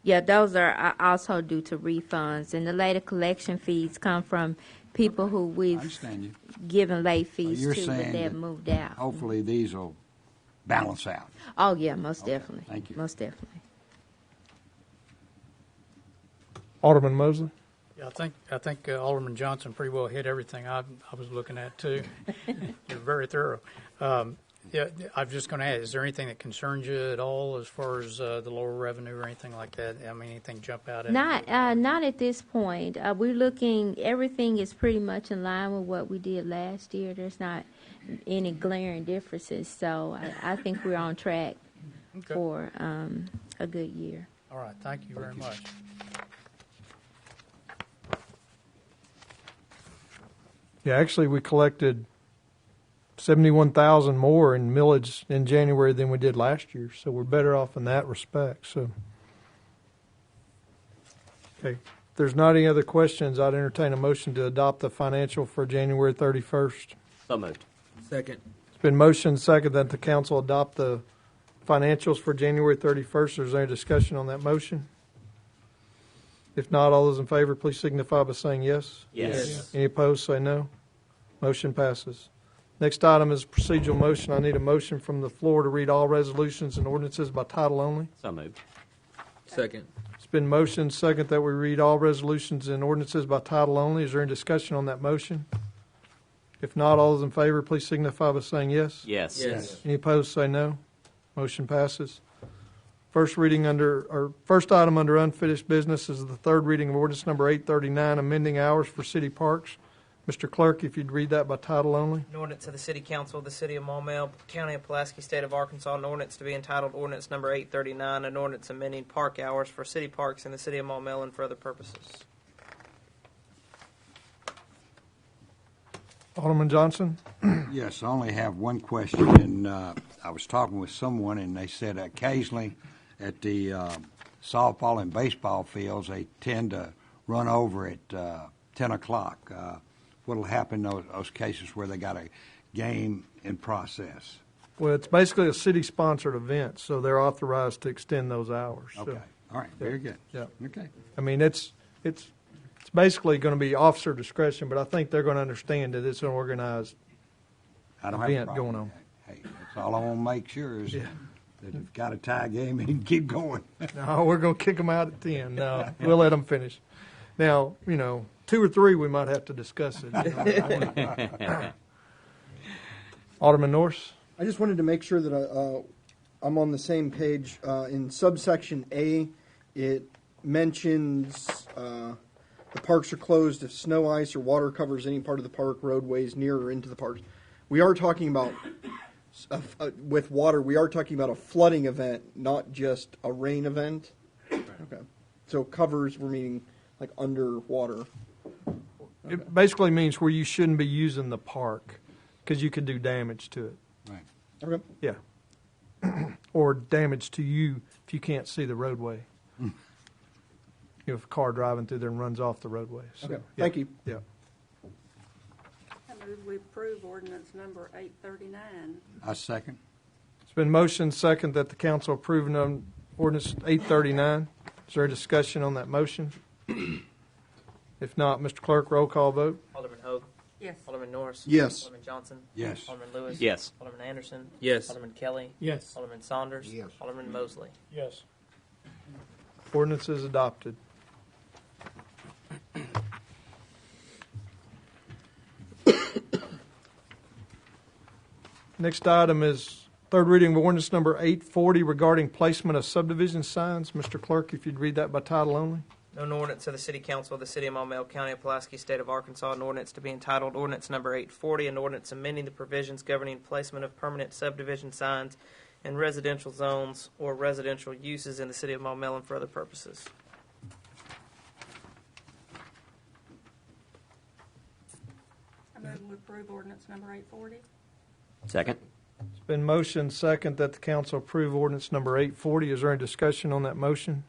Yeah, those are also due to refunds, and the later collection fees come from people who I we've understand you. given late fees you're to, but saying they have that moved out. Hopefully, these will balance out. Oh yeah, most definitely. Thank you. Most definitely. Alderman Mosley? Yeah, I think Alderman Johnson pretty well hit everything I was looking at too. You're very thorough. Yeah, I'm just going to ask: is there anything that concerns you at all as far as the lower revenue or anything like that? I mean, anything jump out at you? Not at this point. We're looking. Everything is pretty much in line with what we did last year. There's not any glaring differences, so I think we're on track Okay. for a good year. All right. Thank you very much. Yeah, actually, we collected 71,000 more in millage in January than we did last year, so we're better off in that respect. So, okay, if there's not any other questions, I'd entertain a motion to adopt the financial for January 31st. So moved. Second. It's been motioned second that the council adopt the financials for January 31st. Is there any discussion on that motion? If not, all those in favor, please signify by saying yes. Yes. Any opposed, say no. Motion passes. Next item is procedural motion. I need a motion from the floor to read all resolutions and ordinances by title only. So moved. Second. It's been motioned second that we read all resolutions and ordinances by title only. Is there any discussion on that motion? If not, all those in favor, please signify by saying yes. Yes. Yes. Any opposed, say no. Motion passes. First item under unfinished business is the third reading of ordinance number 839, amending hours for city parks. Mr. Clerk, if you'd read that by title only. An ordinance of the City Council of the City of Maumelle, County of Pulaski, State of Arkansas, an ordinance to be entitled Ordinance Number 839, an ordinance amending park hours for city parks in the City of Maumelle and for other purposes. Alderman Johnson? Yes, I only have one question, and I was talking with someone, and they said occasionally at the softball and baseball fields, they tend to run over at 10 o'clock. What'll happen in those cases where they got a game in process? Well, it's basically a city-sponsored event, so they're authorized to extend those hours. So, Okay, all right, very good. Yeah. Okay. I mean, it's basically going to be officer discretion, but I think they're going to understand that it's an organized. I don't have a Event problem. going on. Hey, that's all I want to make sure is that you've got a tie game and keep going. No, we're going to kick them out at 10. No, we'll let them finish. Now, 2 or 3, we might have to discuss it. Alderman Norris? I just wanted to make sure that I'm on the same page. In subsection A, it mentions the parks are closed if snow, ice, or water covers any part of the park, roadways near or into the parks. We are talking about, with water, we are talking about a flooding event, not just a rain event. Okay. So covers, we're meaning like underwater. It basically means where you shouldn't be using the park because you could do damage to it. Right. Okay. Yeah. Or damage to you if you can't see the roadway. If a car driving through there and runs off the roadway. So, Okay. yeah. Thank you. Yeah. I move we approve ordinance number 839. I second. It's been motion second that the council approve ordinance 839. Is there a discussion on that motion? If not, Mr. Clerk, roll call vote. Alderman Hogue. Yes. Alderman Norris. Yes. Alderman Johnson. Yes. Alderman Lewis. Yes. Alderman Anderson. Yes. Alderman Kelly. Yes. Alderman Saunders. Yes. Alderman Mosley. Yes. Ordinance is adopted. Next item is third reading of ordinance number 840 regarding placement of subdivision signs. Mr. Clerk, if you'd read that by title only. An ordinance of the City Council of the City of Maumelle, County of Pulaski, State of Arkansas, an ordinance to be entitled Ordinance Number 840, an ordinance amending the provisions governing placement of permanent subdivision signs in residential zones or residential uses in the City of Maumelle and for other purposes. I move we approve ordinance number 840. Second. It's been motion second that the council approve ordinance number 840. Is there any discussion on that motion?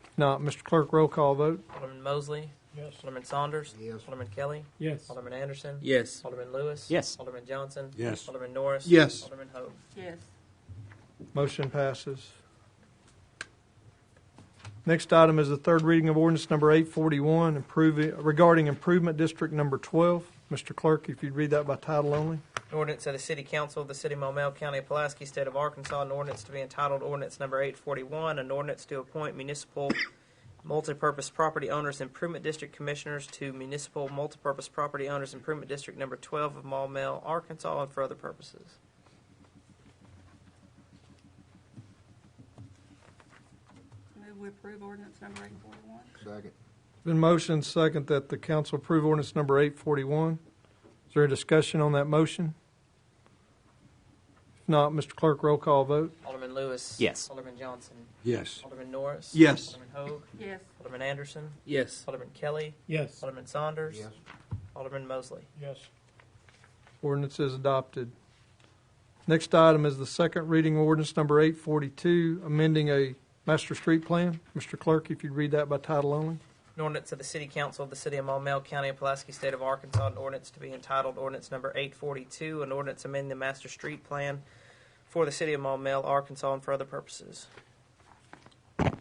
If not, Mr. Clerk, roll call vote. Alderman Mosley. Yes. Alderman Saunders. Yes. Alderman Kelly. Yes. Alderman Anderson. Yes. Alderman Lewis. Yes. Alderman Johnson. Yes. Alderman Norris. Yes. Alderman Hogue. Yes. Motion passes. Next item is the third reading of ordinance number 841 regarding improvement district number 12. Mr. Clerk, if you'd read that by title only. An ordinance of the City Council of the City of Maumelle, County of Pulaski, State of Arkansas, an ordinance to be entitled Ordinance Number 841, an ordinance to appoint municipal multipurpose property owners improvement district commissioners to municipal multipurpose property owners improvement district number 12 of Maumelle, Arkansas, and for other purposes. Move we approve ordinance number 841. Second. Been motion second that the council approve ordinance number 841. Is there a discussion on that motion? If not, Mr. Clerk, roll call vote. Alderman Lewis. Yes. Alderman Johnson. Yes. Alderman Norris. Yes. Alderman Hogue. Yes. Alderman Anderson. Yes. Alderman Kelly. Yes. Alderman Saunders. Yes. Alderman Mosley. Yes. Ordinance is adopted. Next item is the second reading of ordinance number 842, amending a master street plan. Mr. Clerk, if you'd read that by title only. An ordinance of the City Council of the City of Maumelle, County of Pulaski, State of Arkansas, an ordinance to be entitled Ordinance Number 842, an ordinance amending the master street plan for the City of Maumelle, Arkansas, and for other purposes. I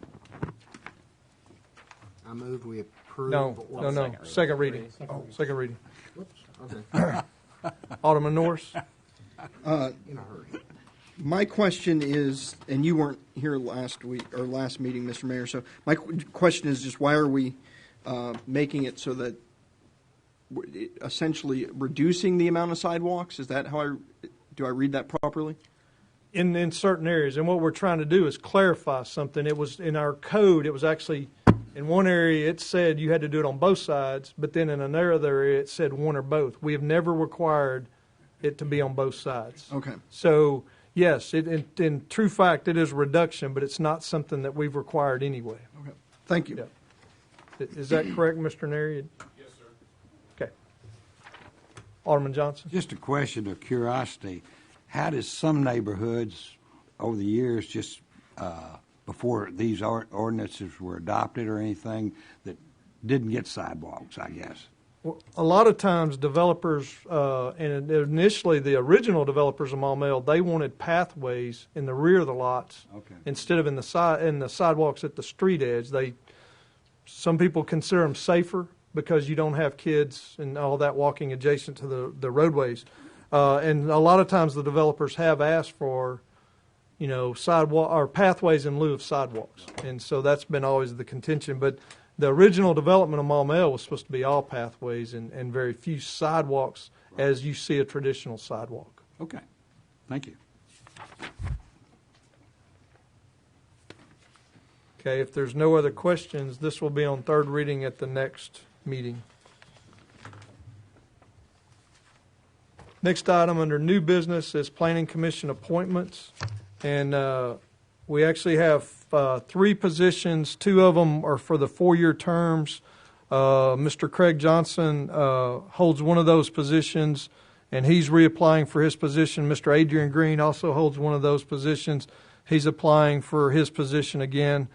move we approve. No. Second reading. Second reading. Okay. Alderman Norris. In a hurry. My question is, and you weren't here last week or last meeting, Mr. Mayor. So my question is just why are we making it so that we're essentially reducing the amount of sidewalks? Is that how do I read that properly? In certain areas, and what we're trying to do is clarify something. It was in our code. It was actually in one area. It said you had to do it on both sides, but then in another area it said one or both. We have never required it to be on both sides. Okay. So yes, in true fact, it is a reduction, but it's not something that we've required anyway. Okay. Thank you. Yeah. Is that correct, Mr. Neri? Yes, sir. Okay. Alderman Johnson. Just a question of curiosity. How does some neighborhoods over the years, just before these ordinances were adopted or anything, that didn't get sidewalks, I guess? Well, a lot of times developers, and initially the original developers of Maumelle, they wanted pathways in the rear of the lots instead of in the sidewalks at the street edge. Some people consider them safer because you don't have kids and all that walking adjacent to the roadways. And a lot of times the developers have asked for, sidewalk or pathways in lieu of sidewalks, and so that's been always the contention. But the original development of Maumelle was supposed to be all pathways and very few sidewalks, as you see a traditional sidewalk. Okay. Thank you. Okay, if there's no other questions, this will be on third reading at the next meeting. Next item under new business is Planning Commission appointments. And we actually have 3 positions. 2 of them are for the 4-year terms. Mr. Craig Johnson holds one of those positions, and he's reapplying for his position. Mr. Adrian Green also holds one of those positions. He's applying for his position again.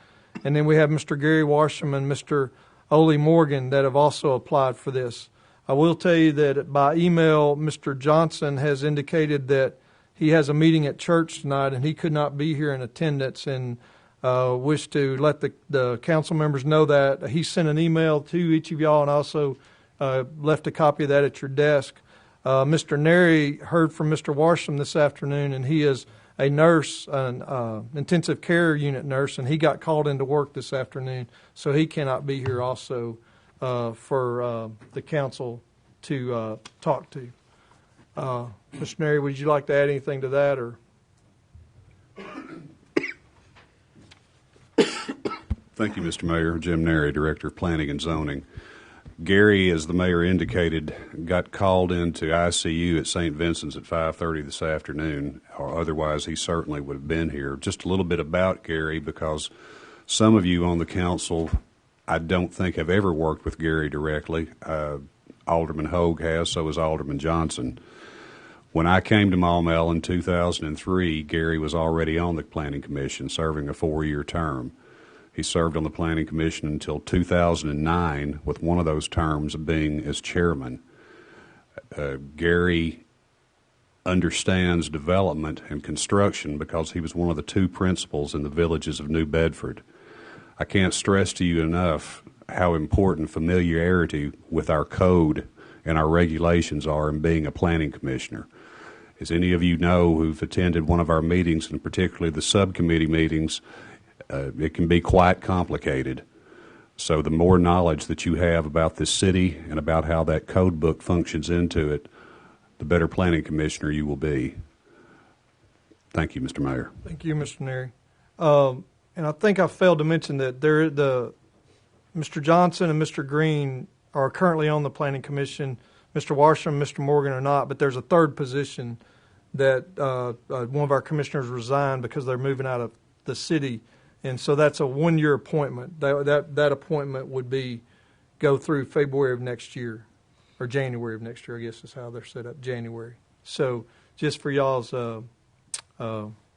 And then we have Mr. Gary Washam and Mr. Ole Morgan that have also applied for this. I will tell you that by email, Mr. Johnson has indicated that he has a meeting at church tonight, and he could not be here in attendance, and wish to let the council members know that. He sent an email to each of y'all and also left a copy of that at your desk. Mr. Neri heard from Mr. Washam this afternoon, and he is a nurse, an intensive care unit nurse, and he got called into work this afternoon, so he cannot be here also for the council to talk to. Mr. Neri, would you like to add anything to that, or? Thank you, Mr. Mayor. Jim Neri, Director of Planning and Zoning. Gary, as the mayor indicated, got called into ICU at St. Vincent's at 5:30 this afternoon, or otherwise he certainly would have been here. Just a little bit about Gary, because some of you on the council I don't think have ever worked with Gary directly. Alderman Hogue has, so has Alderman Johnson. When I came to Maumelle in 2003, Gary was already on the Planning Commission, serving a 4-year term. He served on the Planning Commission until 2009, with one of those terms being as chairman. Gary understands development and construction because he was one of the 2 principals in the villages of New Bedford. I can't stress to you enough how important familiarity with our code and our regulations are in being a planning commissioner. As any of you know who've attended one of our meetings, and particularly the subcommittee meetings, it can be quite complicated. So the more knowledge that you have about this city and about how that code book functions into it, the better planning commissioner you will be. Thank you, Mr. Mayor. Thank you, Mr. Neri. And I think I failed to mention that Mr. Johnson and Mr. Green are currently on the Planning Commission. Mr. Washam, Mr. Morgan are not, but there's a third position that one of our commissioners resigned because they're moving out of the city. And so that's a 1-year appointment. That appointment would go through February of next year, or January of next year, I guess is how they're set up, January. So just for y'all's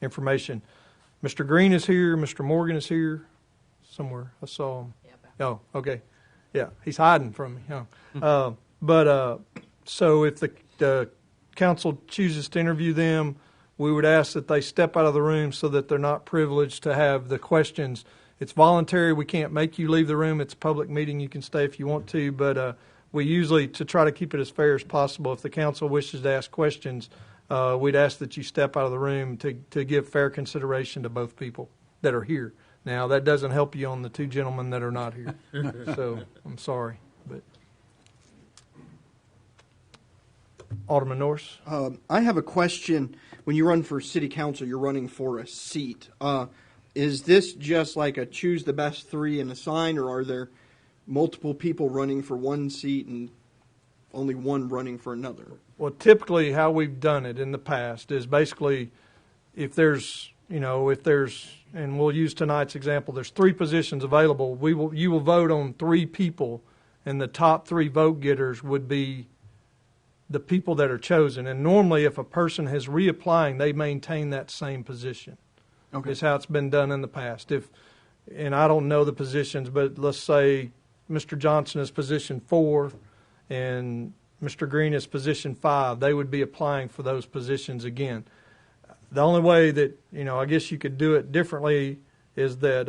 information, Mr. Green is here, Mr. Morgan is here somewhere. I saw him. Oh, okay. Yeah, he's hiding from me. Huh? So if the council chooses to interview them, we would ask that they step out of the room so that they're not privileged to have the questions. It's voluntary. We can't make you leave the room. It's a public meeting. You can stay if you want to, but we usually, to try to keep it as fair as possible, if the council wishes to ask questions, we'd ask that you step out of the room to give fair consideration to both people that are here. Now, that doesn't help you on the 2 gentlemen that are not here. So I'm sorry. But Alderman Norris? I have a question. When you run for city council, you're running for a seat. Is this just like a choose the best 3 and assign, or are there multiple people running for one seat and only one running for another? Well, typically how we've done it in the past is basically if there's, and we'll use tonight's example, there's 3 positions available, you will vote on 3 people, and the top 3 vote getters would be the people that are chosen. And normally if a person is reapplying, they maintain that same position. Okay. Is how it's been done in the past. And I don't know the positions, but let's say Mr. Johnson is position 4 and Mr. Green is position 5. They would be applying for those positions again. The only way that, I guess you could do it differently is that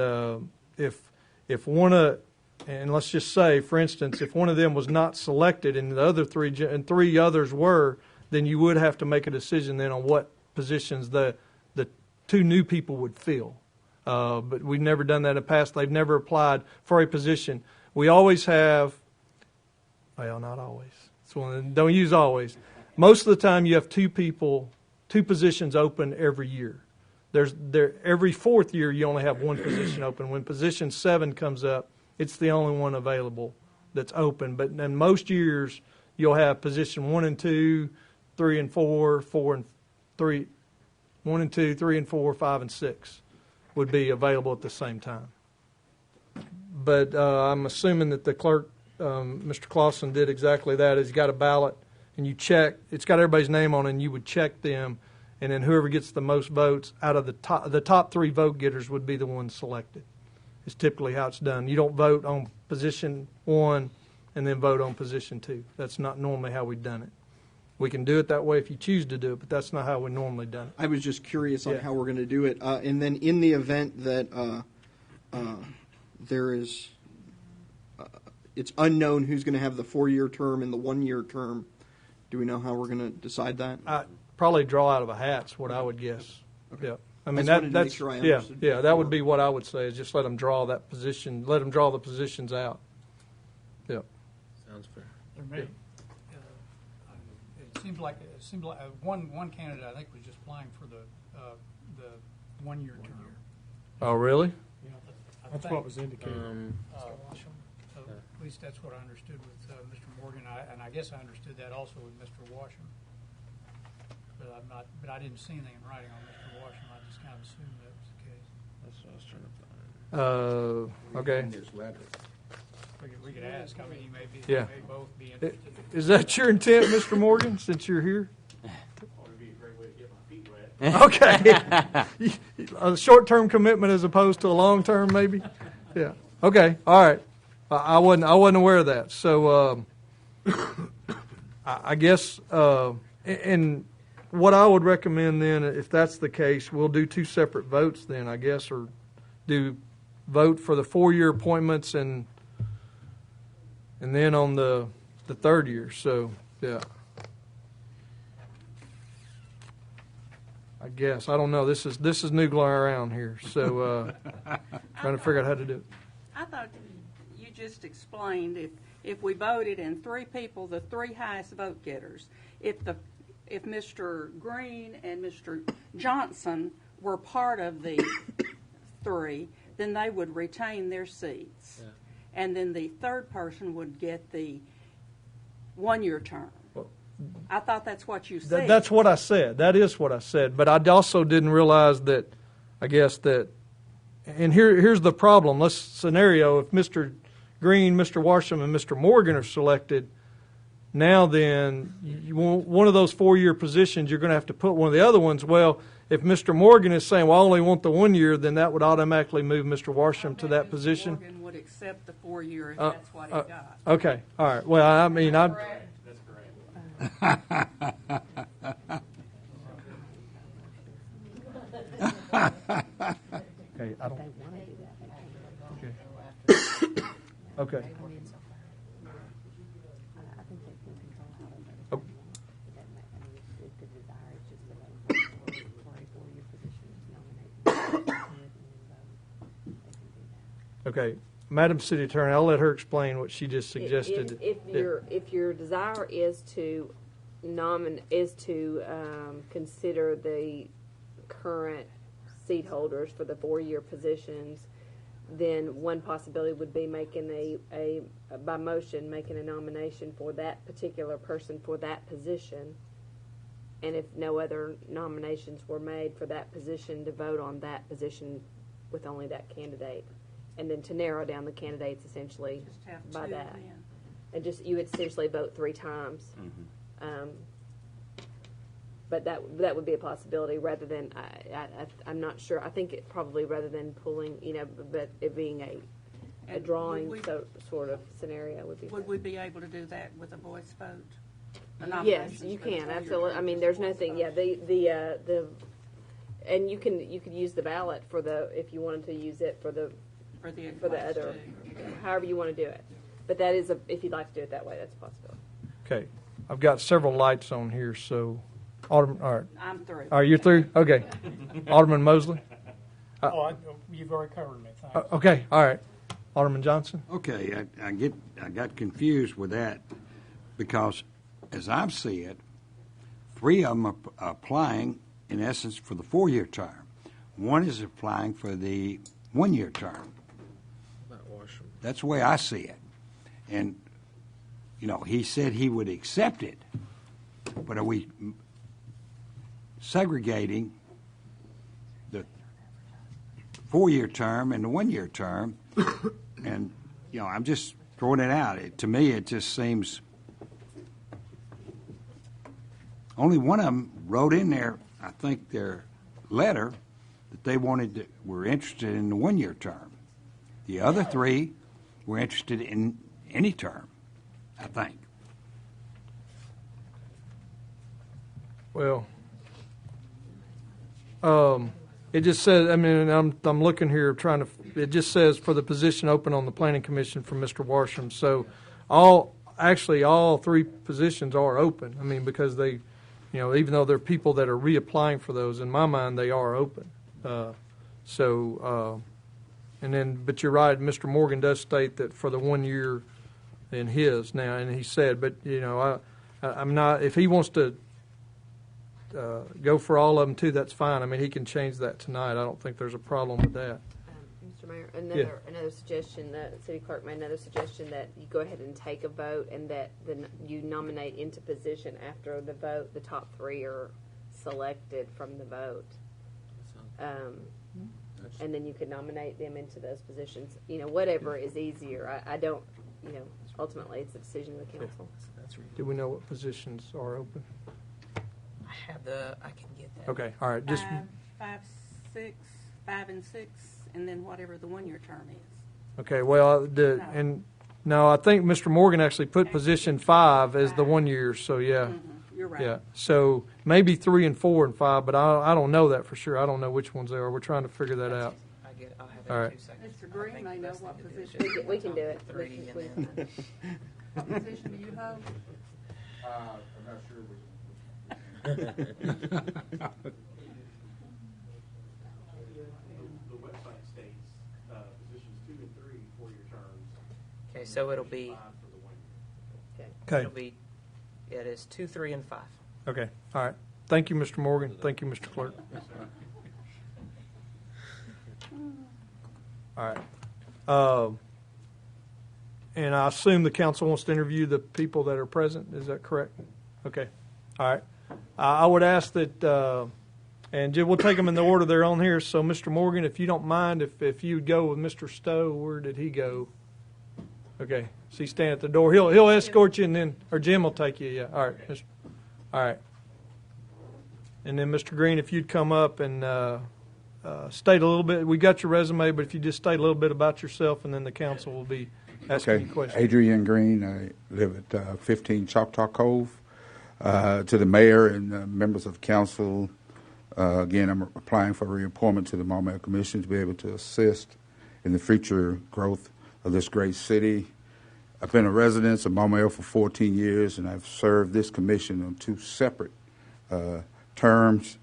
if one of, and let's just say, for instance, if one of them was not selected and the other 3 others were, then you would have to make a decision then on what positions the 2 new people would fill. But we've never done that in the past. They've never applied for a position. We always have, well, not always. Don't use always. Most of the time you have 2 positions open every year. Every 4th year you only have 1 position open. When position 7 comes up, it's the only one available that's open. But in most years, you'll have position 1 and 2, 3 and 4, 4 and 3, 1 and 2, 3 and 4, 5 and 6 would be available at the same time. But I'm assuming that the clerk, Mr. Clausen, did exactly that. He's got a ballot, and you check. It's got everybody's name on it, and you would check them, and then whoever gets the most votes out of the top 3 vote getters would be the ones selected. Is typically how it's done. You don't vote on position 1 and then vote on position 2. That's not normally how we've done it. We can do it that way if you choose to do it, but that's not how we normally done it. I was just curious on Yeah. how we're going to do it. And then in the event that there is, it's unknown who's going to have the 4-year term and the 1-year term, do we know how we're going to decide that? Probably draw out of a hat's what I would guess. Yeah. I mean, I just wanted to make that's, sure I yeah, understood yeah, that would before. be what I would say, is just let them draw that position, let them draw the positions out. Yeah. Sounds fair. There may, it seems like one candidate I think was just applying for the 1-year term. Oh, really? That's what was indicated. At least that's what I understood with Mr. Morgan, and I guess I understood that also with Mr. Washam. But I didn't see anything in writing on Mr. Washam. I just kind of assumed that was the case. That's what I was trying to find. Okay. In his letter. We could ask. I mean, you may Yeah. both be interested. Is that your intent, Mr. Morgan, since you're here? Okay. A short-term commitment as opposed to a long-term, maybe? Yeah. Okay, all right. I wasn't aware of that. So I guess, and what I would recommend then, if that's the case, we'll do 2 separate votes then, I guess, or do vote for the 4-year appointments and then on the 3rd year. So, yeah. I guess. I don't know. This is new around here, so trying to figure out how to do it. I thought you just explained if we voted and 3 people, the 3 highest vote getters, if Mr. Green and Mr. Johnson were part of the 3, then they would retain their seats. Yeah. And then the 3rd person would get the 1-year term. I thought that's what you said. That's what I said. That is what I said. But I also didn't realize that, I guess that, and here's the problem. Let's scenario, if Mr. Green, Mr. Washam, and Mr. Morgan are selected, now then, you want one of those 4-year positions, you're going to have to put one of the other ones. Well, if Mr. Morgan is saying, well, I only want the 1 year, then that would automatically move Mr. Washam to that position. Mr. Morgan would accept the 4-year if that's what he got. Okay, all right. Well, I mean, I'm... Okay, I don't. Okay. Oh. Okay, Madam City Attorney, I'll let her explain what she just suggested. If your desire is to consider the current seat holders for the 4-year positions, then one possibility would be making by motion, making a nomination for that particular person for that position. And if no other nominations were made for that position, to vote on that position with only that candidate. And then to narrow down the candidates essentially Just have by 2 that. then. And you would essentially vote 3 times. But that would be a possibility rather than, I'm not sure. I think it probably rather than pulling, but it being a And drawing would we- sort of scenario would be. Would we be able to do that with a voice vote? The Yes, nominations you for the can, 4-year absolutely. I term mean, is there's voice nothing, vote. and you could use the ballot if you wanted to use it for the For the other, two. however you want to do it. But that is, if you'd like to do it that way, that's a possibility. Okay, I've got several lights on here, so, Alderman, all right. I'm through. All right, you're through? Okay. Alderman Mosley? You've already covered me, thanks. Okay, all right. Alderman Johnson? Okay, I got confused with that because, as I see it, 3 of them are applying, in essence, for the 4-year term. 1 is applying for the 1-year term. About Washam. That's the way I see it. And, he said he would accept it, but are we segregating the 4-year term and the 1-year term? And, I'm just throwing it out. To me, it just seems only one of them wrote in there, I think, their letter that they were interested in the 1-year term. The other 3 were interested in any term, I think. Well, it just says, I mean, I'm looking here trying to, it just says for the position open on the planning commission for Mr. Warsham. So all three positions are open. I mean, because they, even though there are people that are reapplying for those, in my mind, they are open. And then, but you're right, Mr. Morgan does state that for the 1 year in his now, and he said, but, I'm not, if he wants to go for all of them too, that's fine. I mean, he can change that tonight. I don't think there's a problem with that. Mr. Mayor, another suggestion, the city clerk made another suggestion that you go ahead and take a vote and that you nominate into position after the vote. The top three are selected from the vote. And then you could nominate them into those positions. Whatever is easier. I don't, ultimately it's a decision of the council. Do we know what positions are open? I can get that. Okay, all right. Just 5 and 6, and then whatever the 1 year term is. okay. Well, no, I think Mr. Morgan actually put position 5 as the 1 year. So yeah, You're right. yeah. So maybe 3 and 4 and 5, but I don't know that for sure. I don't know which ones they are. We're trying to figure that out. I'll have that All in right. 2 seconds. Mr. Green may know what position. We can do it. Three, and then What position do you hold? I'm not sure. The website states positions 2 and 3, 4-year terms. Okay, so it'll be. 5 for the 1 year. Okay. It'll be. It is 2, 3, and 5. Okay. All right. Thank you, Mr. Morgan. Thank you, Mr. Clerk. All right. And I assume the council wants to interview the people that are present. Is that correct? Okay. All right. I would ask that, and we'll take them in the order they're on here. So, Mr. Morgan, if you don't mind, if you would go with Mr. Stowe, where did he go? Okay. So he's standing at the door. He'll escort you, and then, or Jim will take you. Yeah. All right. All right. And then, Mr. Green, if you'd come up and state a little bit. We got your resume, but if you just state a little bit about yourself, and then the council will be asking you questions. Adrian Green. I live at 15 Choctaw Cove. To the mayor and members of council, again, I'm applying for reappointment to the Maumelle Commission to be able to assist in the future growth of this great city. I've been a resident of Maumelle for 14 years, and I've served this commission on 2 separate terms.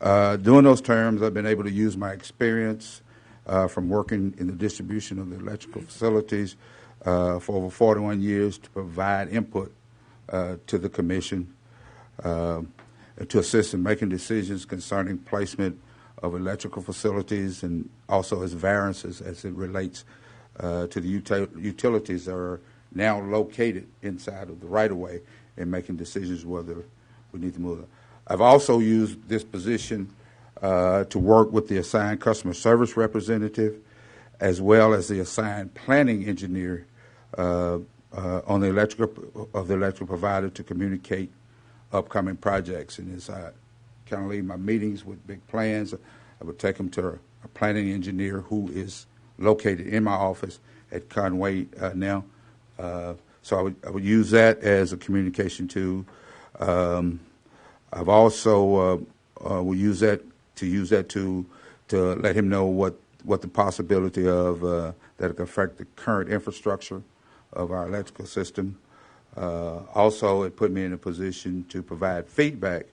During those terms, I've been able to use my experience from working in the distribution of the electrical facilities for over 41 years to provide input to the commission. To assist in making decisions concerning placement of electrical facilities and also as variances as it relates to the utilities that are now located inside of the right-of-way and making decisions whether we need to move them. I've also used this position to work with the assigned customer service representative as well as the assigned planning engineer on the electrical provider to communicate upcoming projects. And as I kind of leave my meetings with big plans, I would take them to a planning engineer who is located in my office at Conway now. So I would use that as a communication tool. I've also will use that to let him know what the possibility of that it could affect the current infrastructure of our electrical system. Also, it put me in a position to provide feedback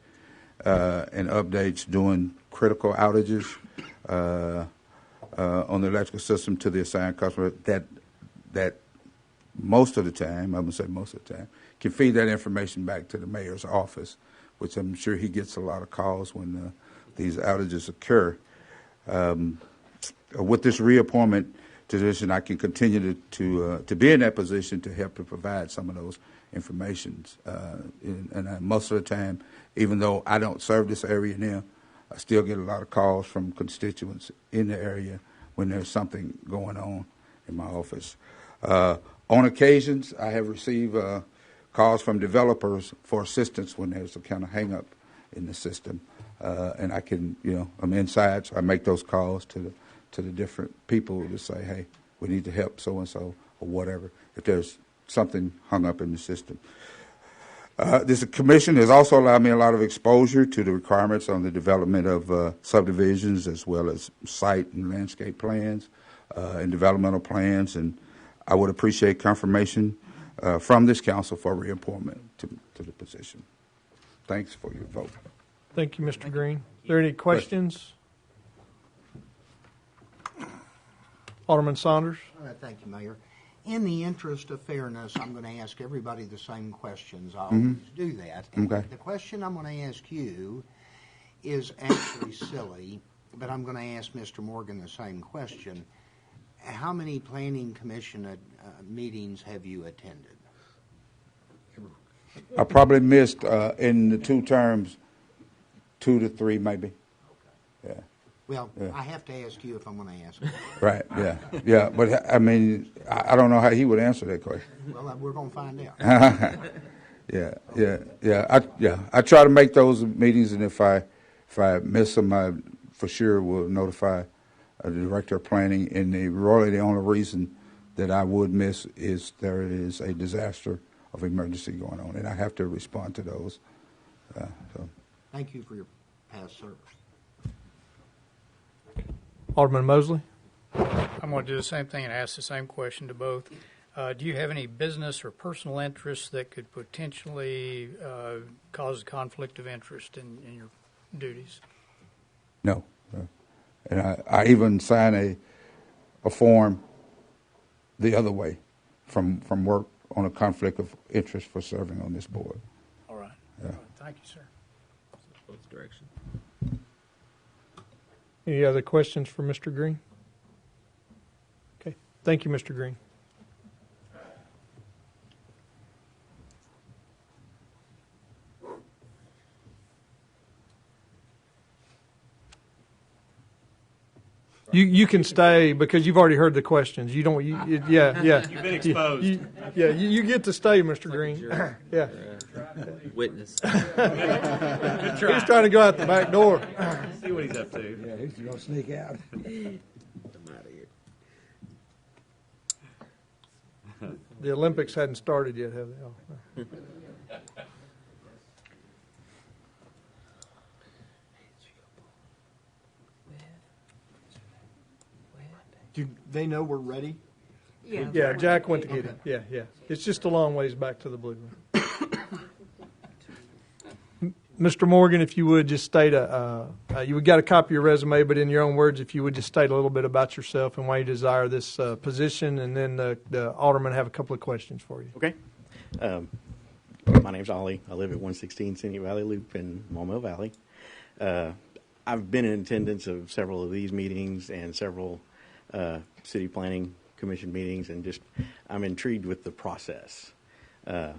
and updates during critical outages on the electrical system to the assigned customer that most of the time, I'm going to say most of the time, can feed that information back to the mayor's office, which I'm sure he gets a lot of calls when these outages occur. With this reappointment position, I can continue to be in that position to help to provide some of those informations. And most of the time, even though I don't serve this area now, I still get a lot of calls from constituents in the area when there's something going on in my office. On occasions, I have received calls from developers for assistance when there's a kind of hang-up in the system. And I can, I'm inside, so I make those calls to the different people to say, hey, we need to help so-and-so or whatever, if there's something hung up in the system. This commission has also allowed me a lot of exposure to the requirements on the development of subdivisions, as well as site and landscape plans and developmental plans, and I would appreciate confirmation from this council for reappointment to the position. Thanks for your vote. Thank you, Mr. Green. Are there any questions? Alderman Saunders? Thank you, Mayor. In the interest of fairness, I'm going to ask everybody the same questions. I always do that. And Okay. the question I'm going to ask you is actually silly, but I'm going to ask Mr. Morgan the same question. How many planning commission meetings have you attended? I probably missed in the 2 terms 2 to 3 maybe. Yeah. Well, Yeah. I have to ask you if I'm going to ask you. Right. Yeah. Yeah. But I mean, I don't know how he would answer that question. Well, we're going to find out. Yeah. I try to make those meetings, and if I miss them, I for sure will notify the director of planning. And really, the only reason that I would miss is there is a disaster of emergency going on, and I have to respond to those. So. Thank you for your past service. Alderman Mosley? I'm going to do the same thing and ask the same question to both. Do you have any business or personal interests that could potentially cause a conflict of interest in your duties? No. And I even sign a form the other way from work on a conflict of interest for serving on this board. All right. Yeah. Thank you, sir. Both directions. Any other questions for Mr. Green? Okay. Thank you, Mr. Green. You can stay because you've already heard the questions. You don't. Yeah. You've been exposed. You get to stay, Mr. Green. Yeah. Witness. He's trying to go out the back door. See what he's up to. Yeah, he's going to sneak out. I'm out of here. The Olympics hadn't started yet, have they? Oh. Do they know we're ready? Yeah, Jack went to get him. Yeah. It's just a long ways back to the blue room. Mr. Morgan, if you would just state you got a copy of your resume, but in your own words, if you would just state a little bit about yourself and why you desire this position, and then the alderman have a couple of questions for you. Okay. My name's Ollie. I live at 116 Scenic Valley Loop in Maumelle Valley. I've been in attendance of several of these meetings and several city planning commission meetings, and just I'm intrigued with the process. I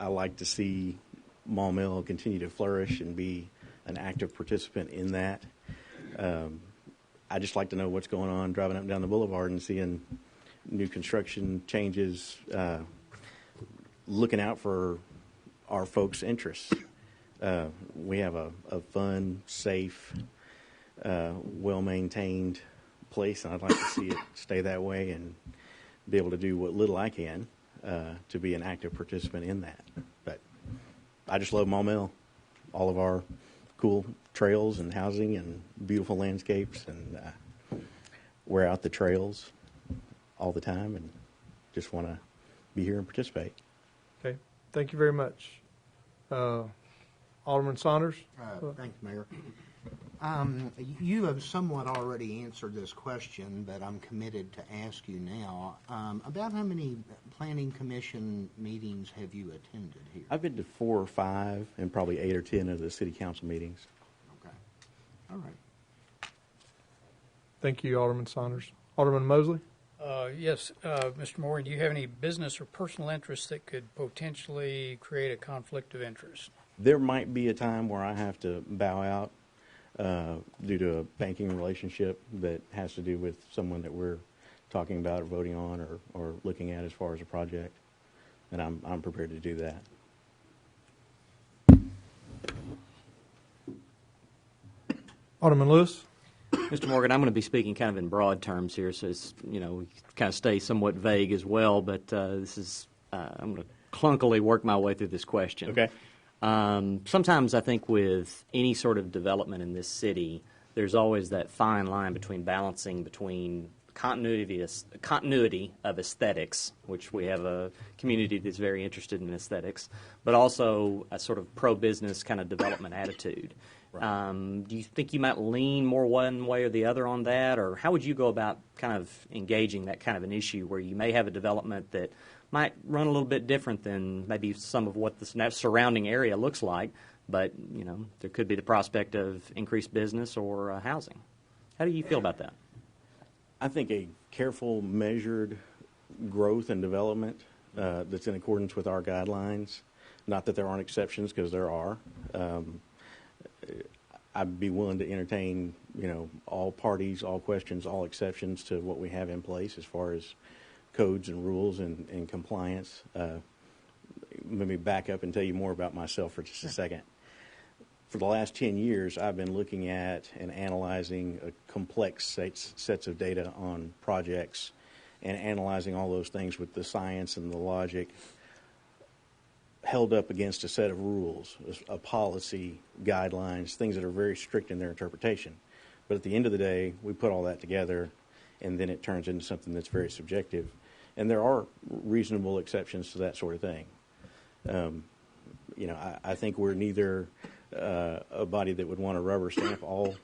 like to see Maumelle continue to flourish and be an active participant in that. I just like to know what's going on driving up and down the boulevard and seeing new construction changes, looking out for our folks' interests. We have a fun, safe, well-maintained place, and I'd like to see it stay that way and be able to do what little I can to be an active participant in that. But I just love Maumelle, all of our cool trails and housing and beautiful landscapes, and wear out the trails all the time and just want to be here and participate. Okay. Thank you very much. Alderman Saunders? Thank you, Mayor. You have somewhat already answered this question, but I'm committed to ask you now. About how many planning commission meetings have you attended here? I've been to 4 or 5 and probably 8 or 10 of the city council meetings. Okay. All right. Thank you, Alderman Saunders. Alderman Mosley? Yes, Mr. Moore, do you have any business or personal interests that could potentially create a conflict of interest? There might be a time where I have to bow out due to a banking relationship that has to do with someone that we're talking about or voting on or looking at as far as a project, and I'm prepared to do that. Alderman Lewis? Mr. Morgan, I'm going to be speaking kind of in broad terms here, so it's, we kind of stay somewhat vague as well, but this is, I'm going to clunkily work my way through this question. Okay. Sometimes I think with any sort of development in this city, there's always that fine line between balancing between continuity of aesthetics, which we have a community that's very interested in aesthetics, but also a sort of pro-business kind of development attitude. Do you think you might lean more one way or the other on that, or how would you go about kind of engaging that kind of an issue where you may have a development that might run a little bit different than maybe some of what the surrounding area looks like, but there could be the prospect of increased business or housing? How do you feel about that? I think a careful, measured growth and development that's in accordance with our guidelines, not that there aren't exceptions, because there are. I'd be willing to entertain, all parties, all questions, all exceptions to what we have in place as far as codes and rules and compliance. Let me back up and tell you more about myself for just a second. For the last 10 years, I've been looking at and analyzing complex sets of data on projects and analyzing all those things with the science and the logic held up against a set of rules, a policy, guidelines, things that are very strict in their interpretation. But at the end of the day, we put all that together, and then it turns into something that's very subjective. And there are reasonable exceptions to that sort of thing. I think we're neither a body that would want to rubber stamp all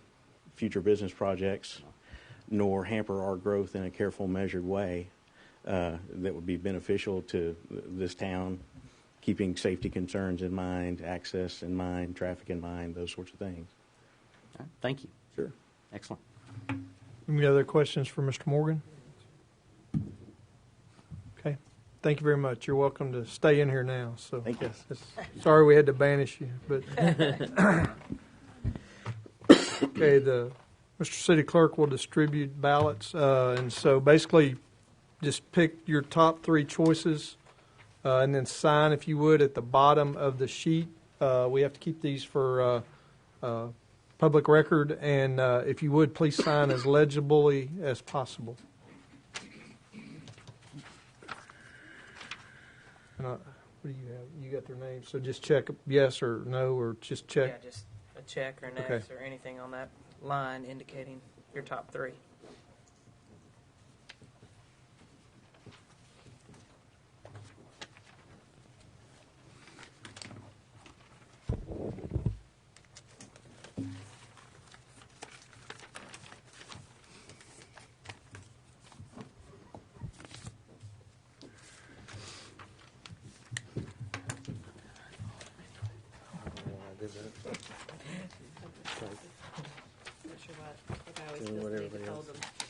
future business projects, nor hamper our growth in a careful, measured way that would be beneficial to this town, keeping safety concerns in mind, access in mind, traffic in mind, those sorts of things. All right. Thank you. Sure. Excellent. Any other questions for Mr. Morgan? Okay. Thank you very much. You're welcome to stay in here now. So, thank you. Sorry we had to banish you, but okay. Mr. City Clerk will distribute ballots, and so basically, just pick your top 3 choices, and then sign, if you would, at the bottom of the sheet. We have to keep these for public record, and if you would, please sign as legibly as possible. And what do you have? You got their names, so just check yes or no, or just check. Yeah, just a check or an Okay. X or anything on that line indicating your top 3.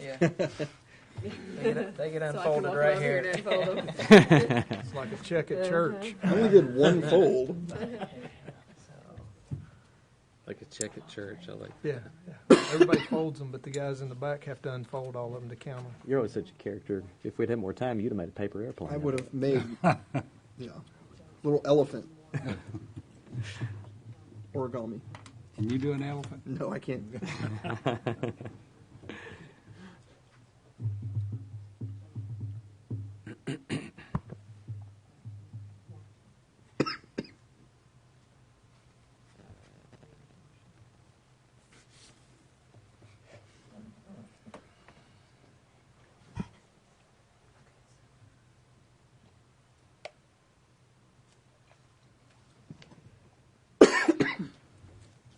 Yeah. They get unfolded right here. It's like a check at church. I only did one fold. Like a check at church. I like Yeah. Everybody folds them, but the guys in the back have to unfold all of them to count them. You're always such a character. If we'd had more time, you'd have made a paper airplane. I would have made, little elephant. Origami. Can you do an elephant? No, I can't.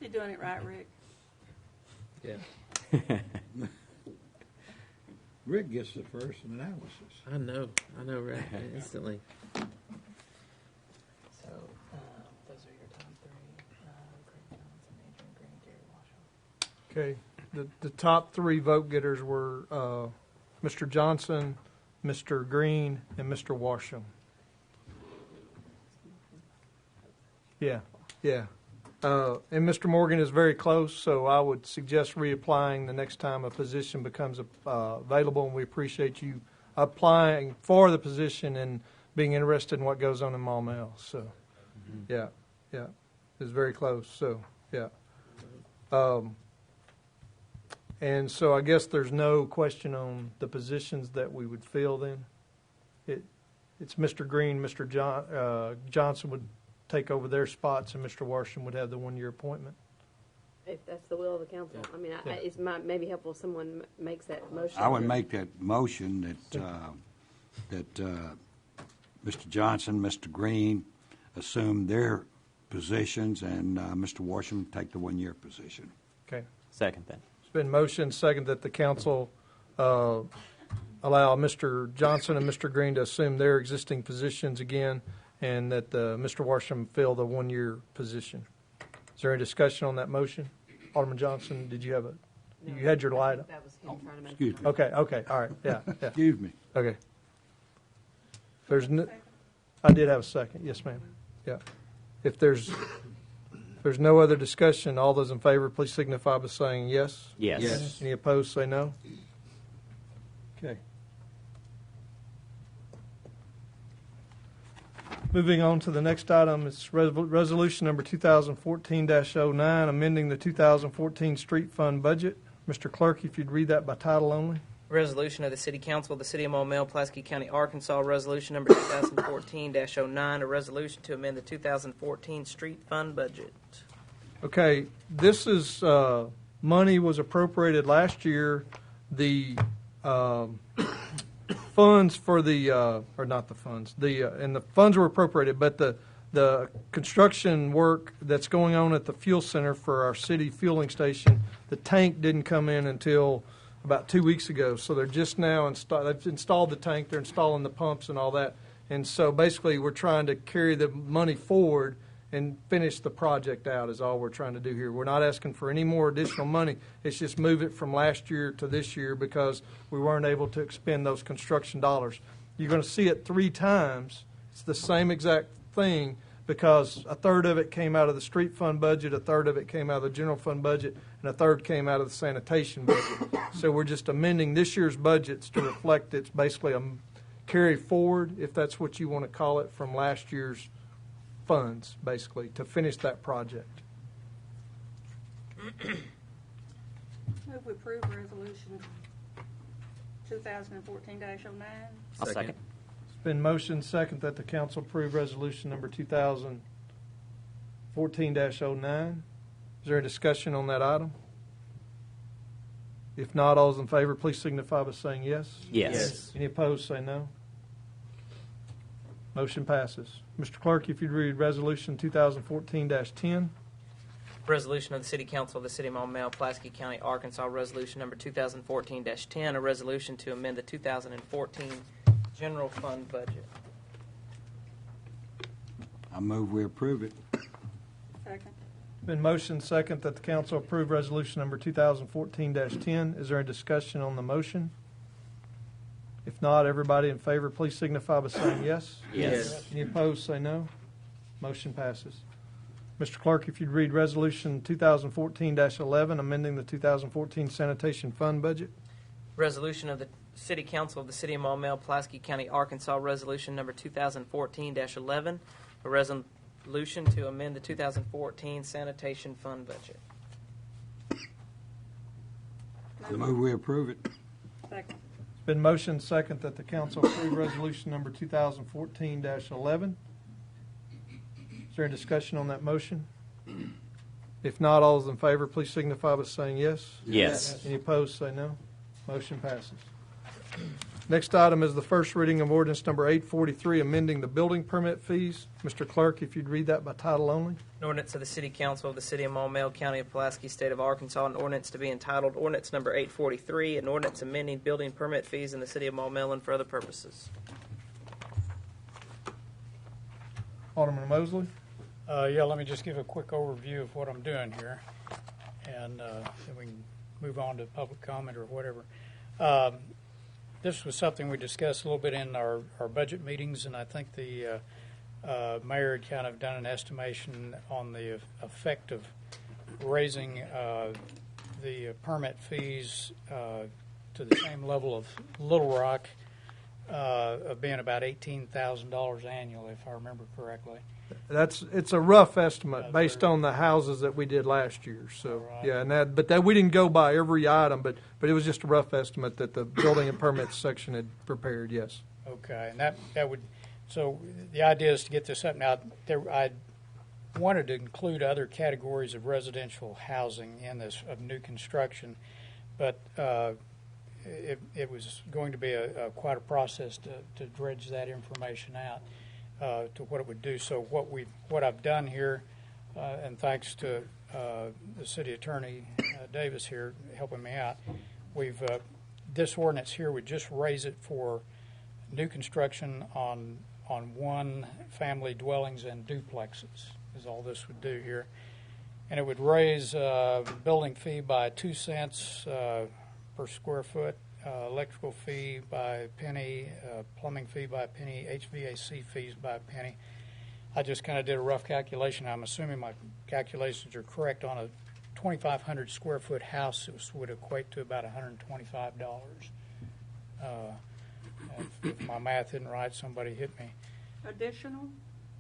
You doing it right, Rick? Yeah. Rick gets the first analysis. I know, right? Instantly. So, those are your top 3. Craig Johnson, Adrian Green, Gary Washington. Okay. The top 3 vote getters were Mr. Johnson, Mr. Green, and Mr. Washam. Yeah. And Mr. Morgan is very close, so I would suggest reapplying the next time a position becomes available, and we appreciate you applying for the position and being interested in what goes on in Maumelle. So, yeah, it's very close. So, yeah. And so I guess there's no question on the positions that we would fill then? it's Mr. Green, Mr. Johnson would take over their spots, and Mr. Washington would have the one-year appointment. If that's the will of the council. I mean, Yeah. it's maybe helpful if someone makes that motion. I would make that motion that Mr. Johnson, Mr. Green assume their positions, and Mr. Washington take the one-year position. Okay. Second that. It's been motioned, second, that the council allow Mr. Johnson and Mr. Green to assume their existing positions again, and that Mr. Washington fill the one-year position. Is there any discussion on that motion? Alderman Johnson, did you have you had your light? That was him trying to make. Excuse me. Okay, all right, yeah. Excuse me. Okay. I did have a second, yes, ma'am. Yeah. If there's no other discussion, all those in favor, please signify by saying yes. Yes. Yes. Any opposed, say no. Okay. Moving on to the next item, it's resolution number 2014-09, amending the 2014 street fund budget. Mr. Clerk, if you'd read that by title only. Resolution of the City Council of the City of Maumelle, Pulaski County, Arkansas, resolution number 2014-09, a resolution to amend the 2014 street fund budget. Okay, this is, money was appropriated last year. The funds for the, or not the funds, and the funds were appropriated, but the construction work that's going on at the fuel center for our city fueling station, the tank didn't come in until about 2 weeks ago. So they're just now they've installed the tank, they're installing the pumps and all that. And so basically we're trying to carry the money forward and finish the project out is all we're trying to do here. We're not asking for any more additional money. It's just move it from last year to this year because we weren't able to expend those construction dollars. You're going to see it 3 times. It's the same exact thing because a third of it came out of the street fund budget, a third of it came out of the general fund budget, and a third came out of the sanitation budget. So we're just amending this year's budgets to reflect it's basically a carry forward, if that's what you want to call it, from last year's funds, basically, to finish that project. Move we approve resolution 2014-09. I'll second. It's been motioned second that the council approve resolution number 2014-09. Is there a discussion on that item? If not, all those in favor, please signify by saying yes. Yes. Any opposed, say no. Motion passes. Mr. Clerk, if you'd read resolution 2014-10. Resolution of the City Council of the City of Maumelle, Pulaski County, Arkansas, resolution number 2014-10, a resolution to amend the 2014 general fund budget. I move we approve it. Second. Been motioned second that the council approve resolution number 2014-10. Is there a discussion on the motion? If not, everybody in favor, please signify by saying yes. Yes. Any opposed, say no. Motion passes. Mr. Clerk, if you'd read resolution 2014-11, amending the 2014 sanitation fund budget. Resolution of the City Council of the City of Maumelle, Pulaski County, Arkansas, resolution number 2014-11, a resolution to amend the 2014 sanitation fund budget. I move we approve it. Second. It's been motioned second that the council approve resolution number 2014-11. Is there any discussion on that motion? If not, all those in favor, please signify by saying yes. Yes. Any opposed, say no. Motion passes. Next item is the first reading of ordinance number 843, amending the building permit fees. Mr. Clerk, if you'd read that by title only. An ordinance of the City Council of the City of Maumelle, County of Pulaski, State of Arkansas, an ordinance to be entitled Ordinance Number 843, an ordinance amending building permit fees in the City of Maumelle and for other purposes. Alderman Mosley. Yeah, let me just give a quick overview of what I'm doing here, and then we can move on to public comment or whatever. This was something we discussed a little bit in our budget meetings, and I think the mayor had kind of done an estimation on the effect of raising the permit fees to the same level of Little Rock, of being about $18,000 annually, if I remember correctly. It's a rough estimate based on the houses that we did last year. So yeah, and but we didn't go by every item, but it was just a rough estimate that the building and permits section had prepared. Yes. Okay, and that would So the idea is to get this up. Now, I wanted to include other categories of residential housing in this, of new construction, but it was going to be quite a process to dredge that information out to what it would do. So what I've done here, and thanks to the city attorney Davis here helping me out, this ordinance here would just raise it for new construction on one family dwellings and duplexes is all this would do here. And it would raise building fee by 2 cents per square foot, electrical fee by a penny, plumbing fee by a penny, HVAC fees by a penny. I just kind of did a rough calculation. I'm assuming my calculations are correct. On a 2,500 square foot house, it would equate to about $125. If my math isn't right, somebody hit me. Additional?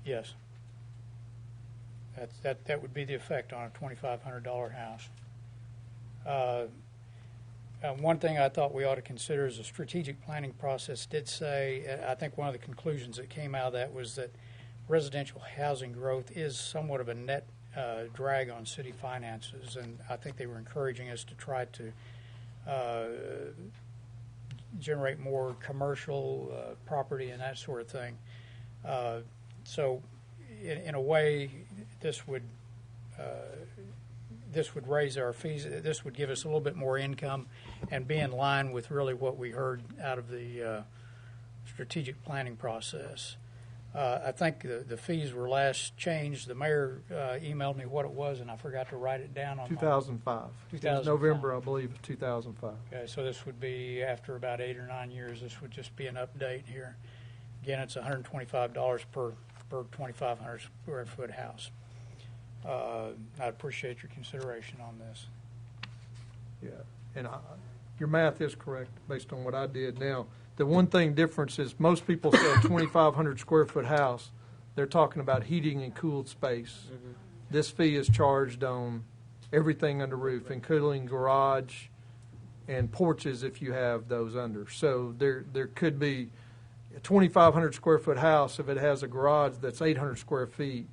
Yes. That would be the effect on a $2,500 house. One thing I thought we ought to consider is a strategic planning process did say, I think one of the conclusions that came out of that was that residential housing growth is somewhat of a net drag on city finances, and I think they were encouraging us to try to generate more commercial property and that sort of thing. So in a way, this would raise our fees. This would give us a little bit more income and be in line with really what we heard out of the strategic planning process. I think the fees were last changed. The mayor emailed me what it was, and I forgot to write it down on 2005. 2005. November, I believe, of 2005. Okay, so this would be after about 8 or 9 years. This would just be an update here. Again, it's $125 per 2,500 square foot house. I appreciate your consideration on this. Yeah, and your math is correct based on what I did. Now, the one thing difference is most people say a 2,500 square foot house, they're talking about heating and cooled space. Mm-hmm. This fee is charged on everything under roof, including garage and porches if you have those under. So there could be a 2,500 square foot house, if it has a garage that's 800 square feet,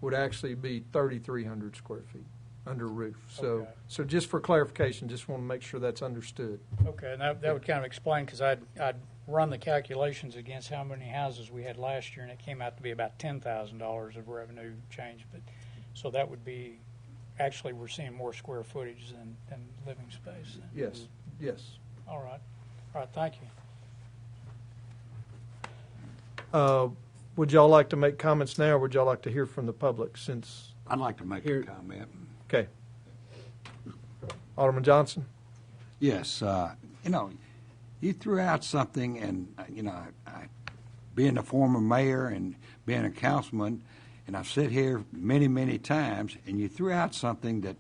would actually be 3,300 square feet under roof. So, So just for clarification, just want to make sure that's understood. Okay, and that would kind of explain, because I'd run the calculations against how many houses we had last year, and it came out to be about $10,000 of revenue change. But so that would be, actually, we're seeing more square footage than living space. Yes, yes. All right, thank you. Would y'all like to make comments now, or would y'all like to hear from the public? Since I'd like to make a comment. Okay. Alderman Johnson? Yes. You threw out something, and, being a former mayor and being a councilman, and I've sit here many, many times, and you threw out something that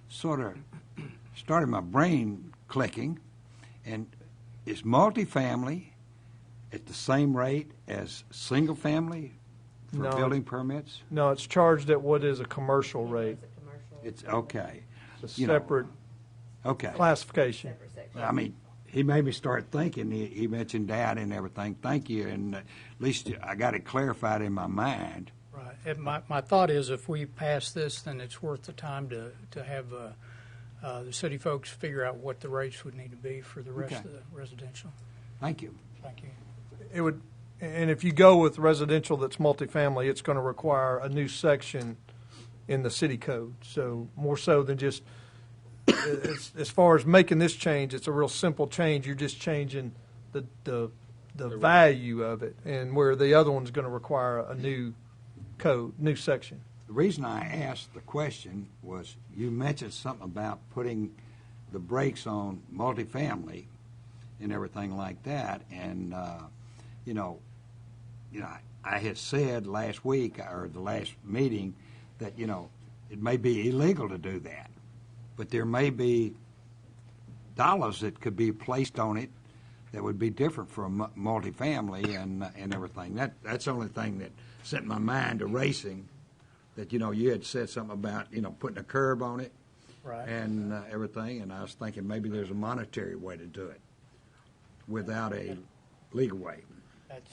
sort of started my brain clicking, and it's multifamily at the same rate as single family for building permits? No, it's charged at what is a commercial rate. It's okay. It's a separate classification. I mean, he made me start thinking. He mentioned that and everything. Thank you, and at least I got it clarified in my mind. Right. And my thought is, if we pass this, then it's worth the time to have the city folks figure out what the rates would need to be for the rest of the residential. Thank you. Thank you. It would, and if you go with residential that's multifamily, it's going to require a new section in the city code. So more so than just, as far as making this change, it's a real simple change. You're just changing the value of it, and where the other one's going to require a new code, new section. The reason I asked the question was you mentioned something about putting the brakes on multifamily and everything like that, and I had said last week or the last meeting that it may be illegal to do that, but there may be dollars that could be placed on it that would be different from multifamily and everything. That's the only thing that sent my mind to racing. That you had said something about putting a curb on it, right, and everything, and I was thinking maybe there's a monetary way to do it without a legal way.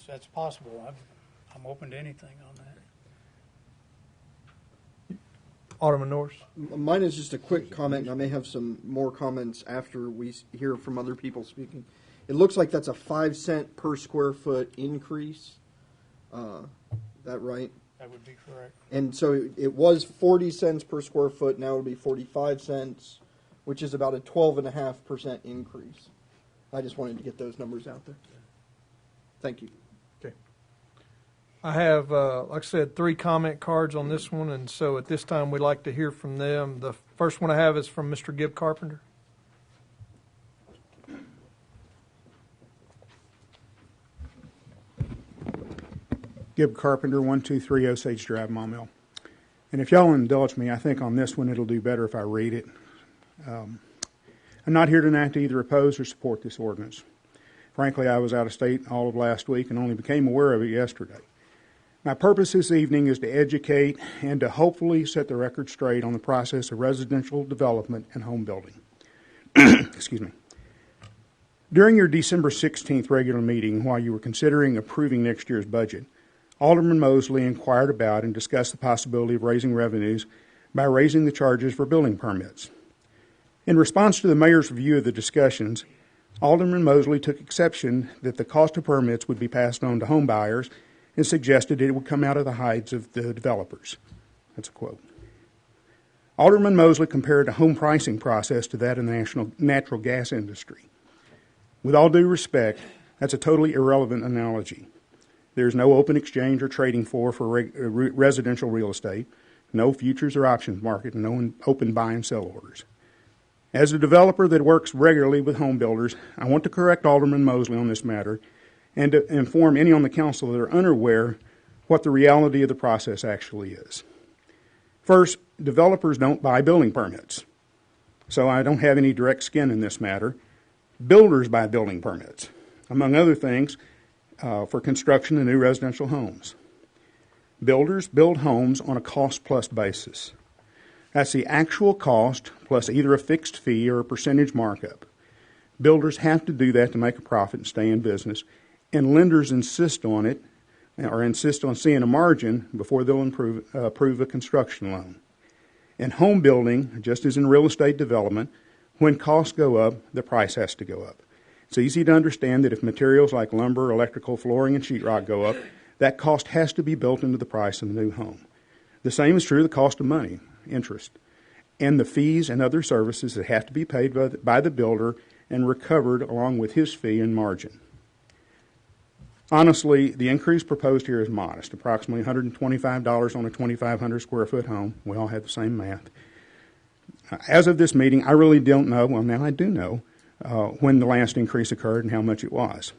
That's possible. I'm open to anything on that. Alderman Norris. Mine is just a quick comment, and I may have some more comments after we hear from other people speaking. It looks like that's a 5 cent per square foot increase. That right? That would be correct. And so it was 40 cents per square foot. Now it would be 45 cents, which is about a 12.5% increase. I just wanted to get those numbers out there. Thank you. Okay. I have, like I said, 3 comment cards on this one, and so at this time we'd like to hear from them. The first one I have is from Mr. Gibb Carpenter. Gibb Carpenter, 123 Osage Drive, Maumelle. And if y'all indulge me, I think on this one it'll do better if I read it. I'm not here tonight to either oppose or support this ordinance. Frankly, I was out of state all of last week and only became aware of it yesterday. My purpose this evening is to educate and to hopefully set the record straight on the process of residential development and home building. Excuse me. During your December 16th regular meeting, while you were considering approving next year's budget, Alderman Mosley inquired about and discussed the possibility of raising revenues by raising the charges for building permits. In response to the mayor's review of the discussions, Alderman Mosley took exception that the cost of permits would be passed on to home buyers and suggested it would come out of the hides of the developers. That's a quote. Alderman Mosley compared the home pricing process to that of the natural gas industry. With all due respect, that's a totally irrelevant analogy. There's no open exchange or trading floor for residential real estate, no futures or options market, and no open buy and sell orders. As a developer that works regularly with home builders, I want to correct Alderman Mosley on this matter and to inform any on the council that are unaware what the reality of the process actually is. First, developers don't buy building permits, so I don't have any direct skin in this matter. Builders buy building permits, among other things, for construction of new residential homes. Builders build homes on a cost-plus basis. That's the actual cost plus either a fixed fee or a percentage markup. Builders have to do that to make a profit and stay in business, and lenders insist on it or insist on seeing a margin before they'll approve a construction loan. In home building, just as in real estate development, when costs go up, the price has to go up. It's easy to understand that if materials like lumber, electrical, flooring, and sheetrock go up, that cost has to be built into the price of the new home. The same is true of the cost of money, interest, and the fees and other services that have to be paid by the builder and recovered along with his fee and margin. Honestly, the increase proposed here is modest, approximately $125 on a 2,500 square foot home. We all have the same math. As of this meeting, I really don't know, well now I do know, when the last increase occurred and how much it was.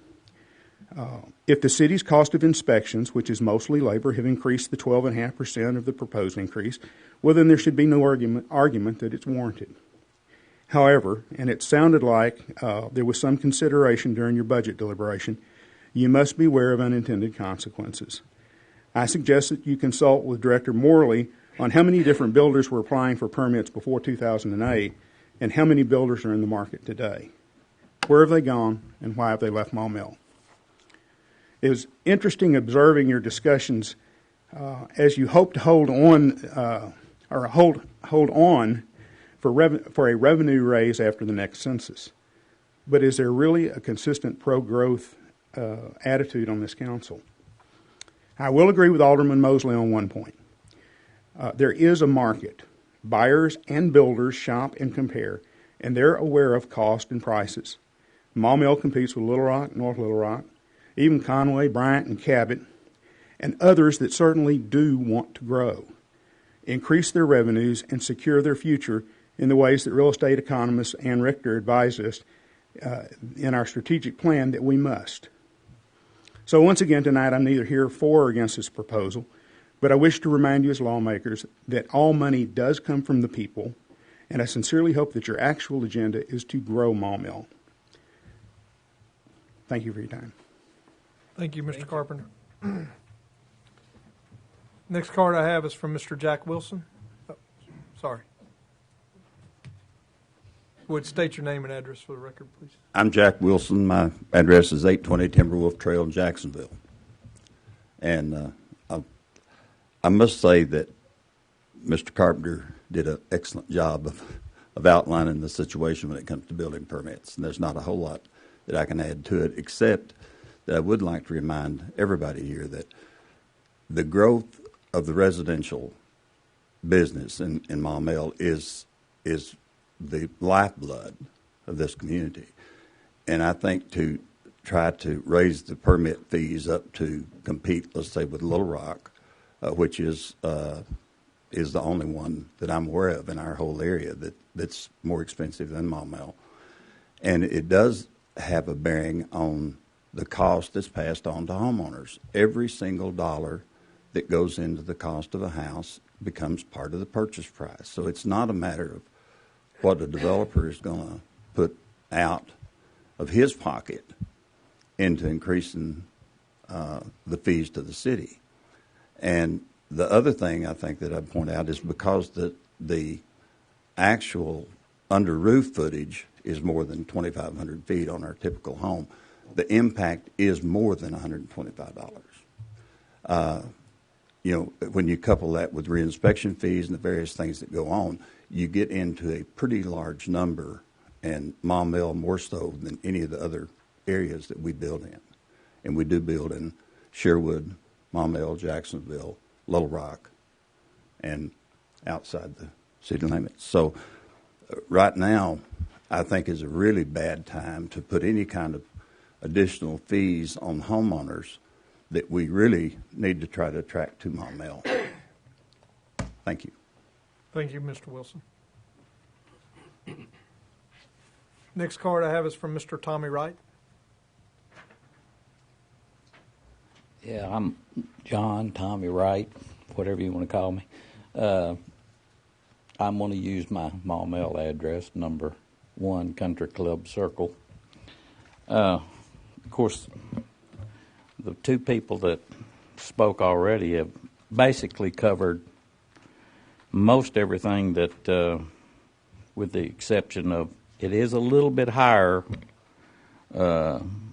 If the city's cost of inspections, which is mostly labor, have increased the 12.5% of the proposed increase, well then there should be no argument that it's warranted. However, and it sounded like there was some consideration during your budget deliberation, you must be aware of unintended consequences. I suggest that you consult with Director Morley on how many different builders were applying for permits before 2008 and how many builders are in the market today. Where have they gone and why have they left Maumelle? It was interesting observing your discussions as you hope to hold on for a revenue raise after the next census. But is there really a consistent pro-growth attitude on this council? I will agree with Alderman Mosley on one point. There is a market. Buyers and builders shop and compare, and they're aware of cost and prices. Maumelle competes with Little Rock, North Little Rock, even Conway, Bryant, and Cabot, and others that certainly do want to grow, increase their revenues, and secure their future in the ways that real estate economists Ann Richter advised us in our strategic plan that we must. So once again tonight, I'm neither here for or against this proposal, but I wish to remind you as lawmakers that all money does come from the people, and I sincerely hope that your actual agenda is to grow Maumelle. Thank you for your time. Thank you, Mr. Carpenter. Next card I have is from Mr. Jack Wilson. Oh, sorry. Would state your name and address for the record, please. I'm Jack Wilson. My address is 820 Timberwolf Trail in Jacksonville. And I must say that Mr. Carpenter did an excellent job of outlining the situation when it comes to building permits. And there's not a whole lot that I can add to it, except that I would like to remind everybody here that the growth of the residential business in Maumelle is the lifeblood of this community. And I think to try to raise the permit fees up to compete, let's say, with Little Rock, which is the only one that I'm aware of in our whole area that's more expensive than Maumelle. And it does have a bearing on the cost that's passed on to homeowners. Every single dollar that goes into the cost of a house becomes part of the purchase price. So it's not a matter of what a developer is going to put out of his pocket into increasing the fees to the city. And the other thing I think that I'd point out is because the actual under roof footage is more than 2,500 feet on our typical home, the impact is more than $125. When you couple that with reinspection fees and the various things that go on, you get into a pretty large number, and Maumelle more so than any of the other areas that we build in. And we do build in Sherwood, Maumelle, Jacksonville, Little Rock, and outside the city limits. So right now, I think is a really bad time to put any kind of additional fees on homeowners that we really need to try to attract to Maumelle. Thank you. Thank you, Mr. Wilson. Next card I have is from Mr. Tommy Wright. Yeah, I'm John Tommy Wright, whatever you want to call me. I'm going to use my Maumelle address, number 1 Country Club Circle. Of course, the two people that spoke already have basically covered most everything that, with the exception of it is a little bit higher than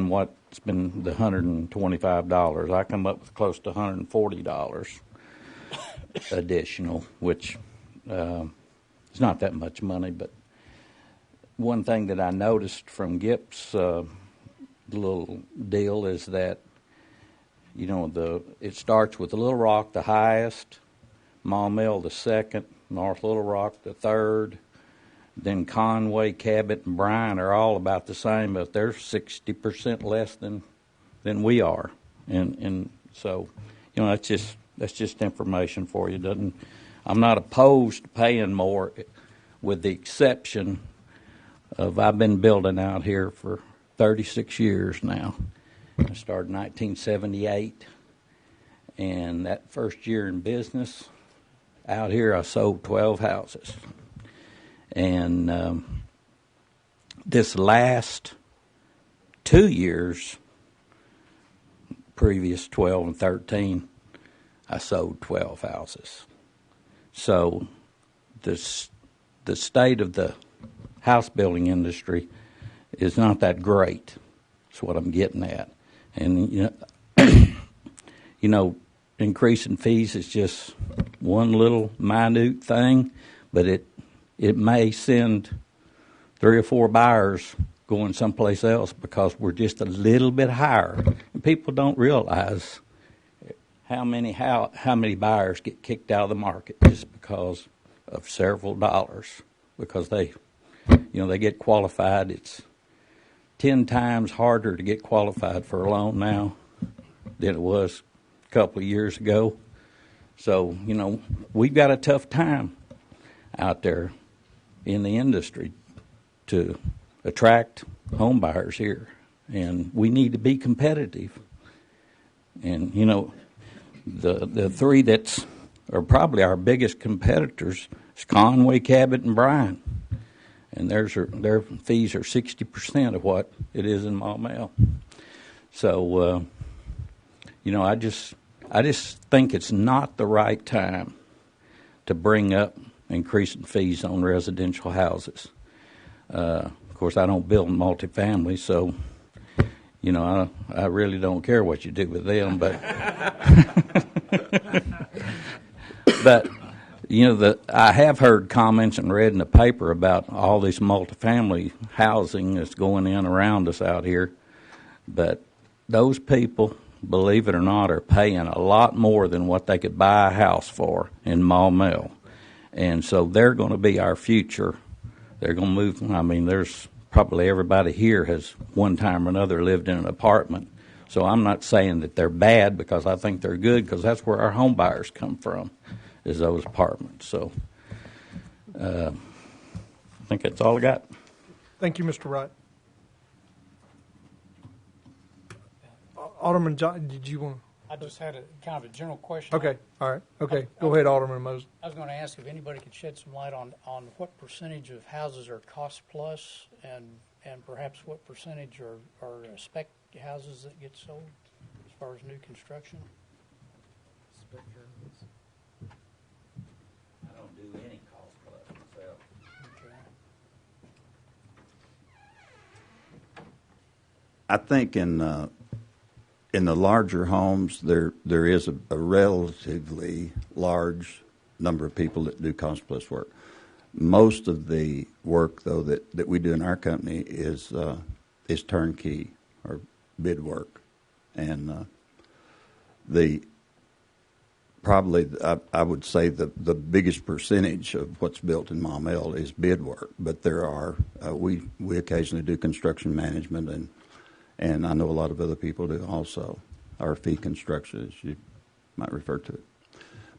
what's been the $125. I come up with close to $140 additional, which is not that much money. But one thing that I noticed from Gip's little deal is that, it starts with Little Rock, the highest, Maumelle, the second, North Little Rock, the third, then Conway, Cabot, and Bryan are all about the same, but they're 60% less than we are, and so that's just information for you. I'm not opposed to paying more, with the exception of I've been building out here for 36 years now. I started in 1978, and that first year in business out here I sold 12 houses. And this last 2 years, previous 12 and 13, I sold 12 houses. So the state of the house building industry is not that great. That's what I'm getting at. And, increasing fees is just one little minute thing, but it may send 3 or 4 buyers going someplace else because we're just a little bit higher. And people don't realize how many buyers get kicked out of the market just because of several dollars, because they get qualified. It's 10 times harder to get qualified for a loan now than it was a couple of years ago. So, we've got a tough time out there in the industry to attract home buyers here, and we need to be competitive. And the 3 that are probably our biggest competitors is Conway, Cabot, and Bryan, and their fees are 60% of what it is in Maumelle. So I just think it's not the right time to bring up increasing fees on residential houses. Of course, I don't build multifamily, so you know, I really don't care what you do with them, but but you know, I have heard comments and read in the paper about all this multifamily housing that's going in around us out here, but those people, believe it or not, are paying a lot more than what they could buy a house for in Maumelle. And so they're going to be our future. They're going to move. I mean, there's probably everybody here has one time or another lived in an apartment. So I'm not saying that they're bad, because I think they're good, because that's where our home buyers come from, is those apartments. So I think that's all I got. Thank you, Mr. Wright. Alderman John, did you want? I just had a kind of a general question. Okay, all right. Okay, go ahead, Alderman Mosley. I was going to ask if anybody could shed some light on what percentage of houses are cost plus, and perhaps what percentage are spec houses that get sold as far as new construction. Spec houses. I don't do any cost plus myself. Okay. I think in the larger homes, there is a relatively large number of people that do cost plus work. Most of the work, though, that we do in our company is turnkey or bid work, and I would say the biggest percentage of what's built in Maumelle is bid work, but there are we occasionally do construction management, and I know a lot of other people do also, RFP construction, as you might refer to it.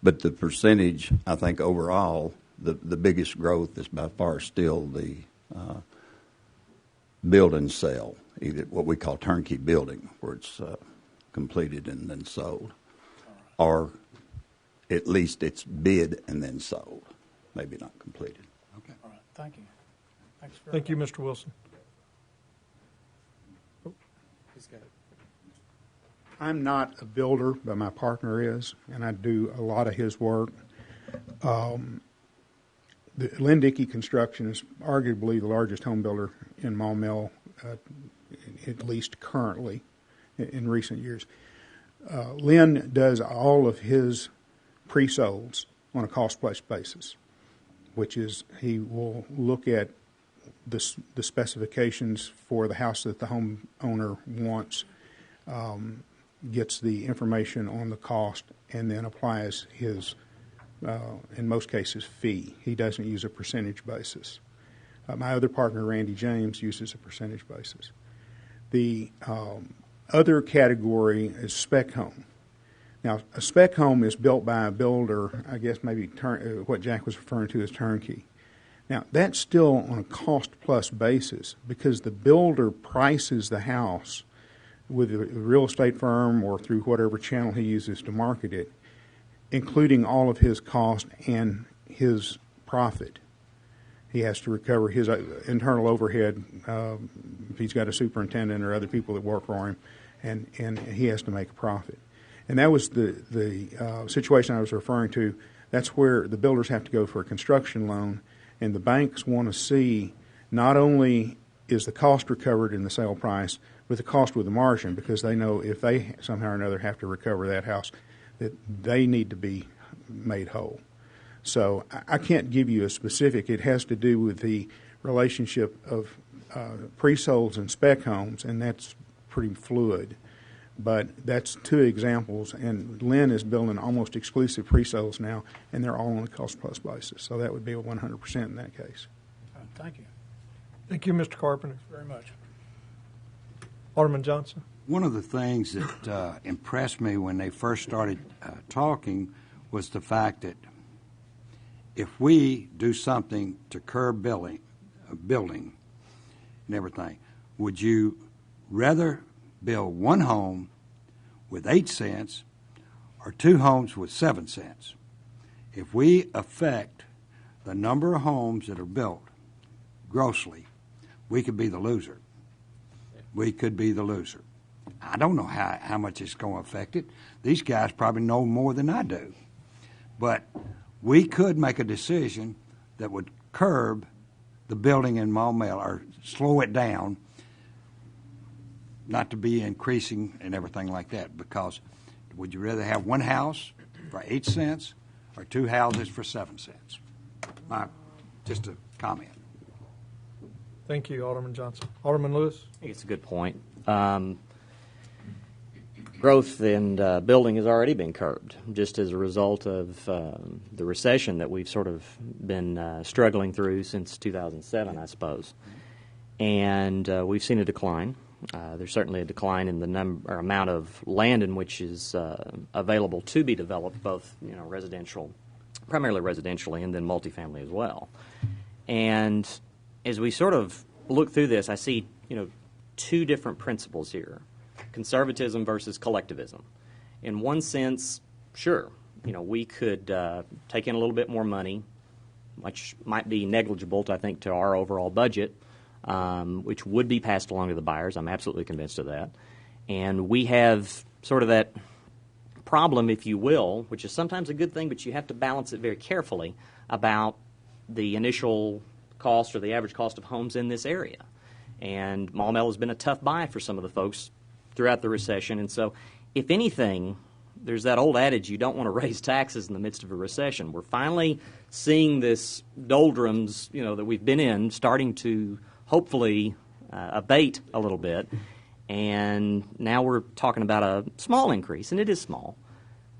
But the percentage, I think overall, the biggest growth is by far still the build and sell, either what we call turnkey building, where it's completed and then sold, or at least it's bid and then sold, maybe not completed. Okay. All right. Thank you. Thanks very Thank you, Mr. Wilson. He's got it. I'm not a builder, but my partner is, and I do a lot of his work. The Lynn Dickey Construction is arguably the largest home builder in Maumelle, at least currently, in recent years. Lynn does all of his pre-solds on a cost-plus basis, which is he will look at the specifications for the house that the homeowner wants, gets the information on the cost, and then applies his, in most cases, fee. He doesn't use a percentage basis. My other partner, Randy James, uses a percentage basis. The other category is spec home. Now, a spec home is built by a builder, I guess maybe what Jack was referring to as turnkey. Now, that's still on a cost-plus basis because the builder prices the house with a real estate firm or through whatever channel he uses to market it, including all of his cost and his profit. He has to recover his internal overhead if he's got a superintendent or other people that work for him, and he has to make a profit. And that was the situation I was referring to. That's where the builders have to go for a construction loan, and the banks want to see not only is the cost recovered in the sale price, but the cost with the margin, because they know if they somehow or another have to recover that house, that they need to be made whole. So I can't give you a specific. It has to do with the relationship of pre-solds and spec homes, and that's pretty fluid. But that's two examples, and Lynn is building almost exclusive pre-sales now, and they're all on a cost-plus basis. So that would be a 100% in that case. Thank you. Thank you, Mr. Carpenter. Very much. Alderman Johnson. One of the things that impressed me when they first started talking was the fact that if we do something to curb building and everything, would you rather build one home with 8 cents or 2 homes with 7 cents? If we affect the number of homes that are built grossly, we could be the loser. We could be the loser. I don't know how much it's going to affect it. These guys probably know more than I do. But we could make a decision that would curb the building in Maumelle or slow it down not to be increasing and everything like that, because would you rather have one house for 8 cents or 2 houses for 7 cents? Just a comment. Thank you, Alderman Johnson. Alderman Lewis? I think it's a good point. Growth in building has already been curbed, just as a result of the recession that we've sort of been struggling through since 2007, I suppose. And we've seen a decline. There's certainly a decline in the number or amount of land in which is available to be developed, both residential, primarily residentially, and then multifamily as well. And as we sort of look through this, I see two different principles here: conservatism versus collectivism. In one sense, sure, we could take in a little bit more money, which might be negligible, I think, to our overall budget, which would be passed along to the buyers. I'm absolutely convinced of that. And we have sort of that problem, if you will, which is sometimes a good thing, but you have to balance it very carefully, about the initial cost or the average cost of homes in this area. And Maumelle has been a tough buy for some of the folks throughout the recession. And so, if anything, there's that old adage, you don't want to raise taxes in the midst of a recession. We're finally seeing this doldrums, that we've been in, starting to hopefully abate a little bit. And now we're talking about a small increase, and it is small.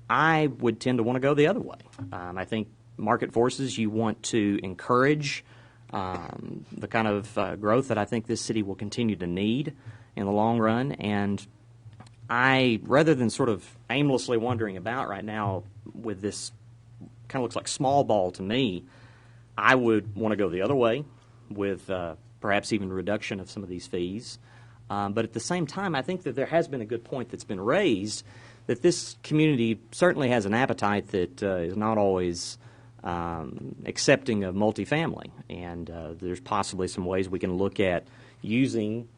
I would tend to want to go the other way. I think market forces, you want to encourage the kind of growth that I think this city will continue to need in the long run. And I, rather than sort of aimlessly wandering about right now with this kind of looks like small ball to me, I would want to go the other way with perhaps even reduction of some of these fees. But at the same time, I think that there has been a good point that's been raised, that this community certainly has an appetite that is not always accepting of multifamily. And there's possibly some ways we can look at using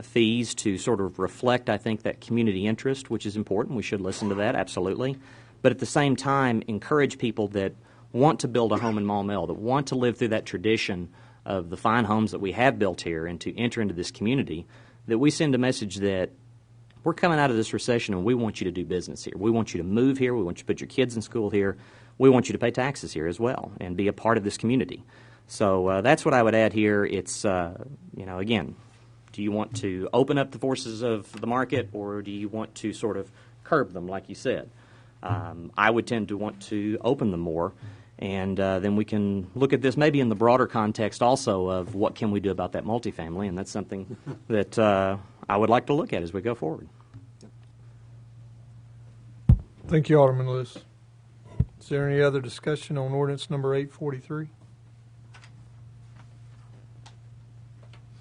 fees to sort of reflect, I think, that community interest, which is important. We should listen to that, absolutely. But at the same time, encourage people that want to build a home in Maumelle, that want to live through that tradition of the fine homes that we have built here and to enter into this community, that we send a message that we're coming out of this recession and we want you to do business here. We want you to move here. We want you to put your kids in school here. We want you to pay taxes here as well and be a part of this community. So that's what I would add here. It's, again, do you want to open up the forces of the market, or do you want to sort of curb them, like you said? I would tend to want to open them more, and then we can look at this maybe in the broader context also of what can we do about that multifamily, and that's something that I would like to look at as we go forward. Thank you, Alderman Lewis. Is there any other discussion on ordinance number 843?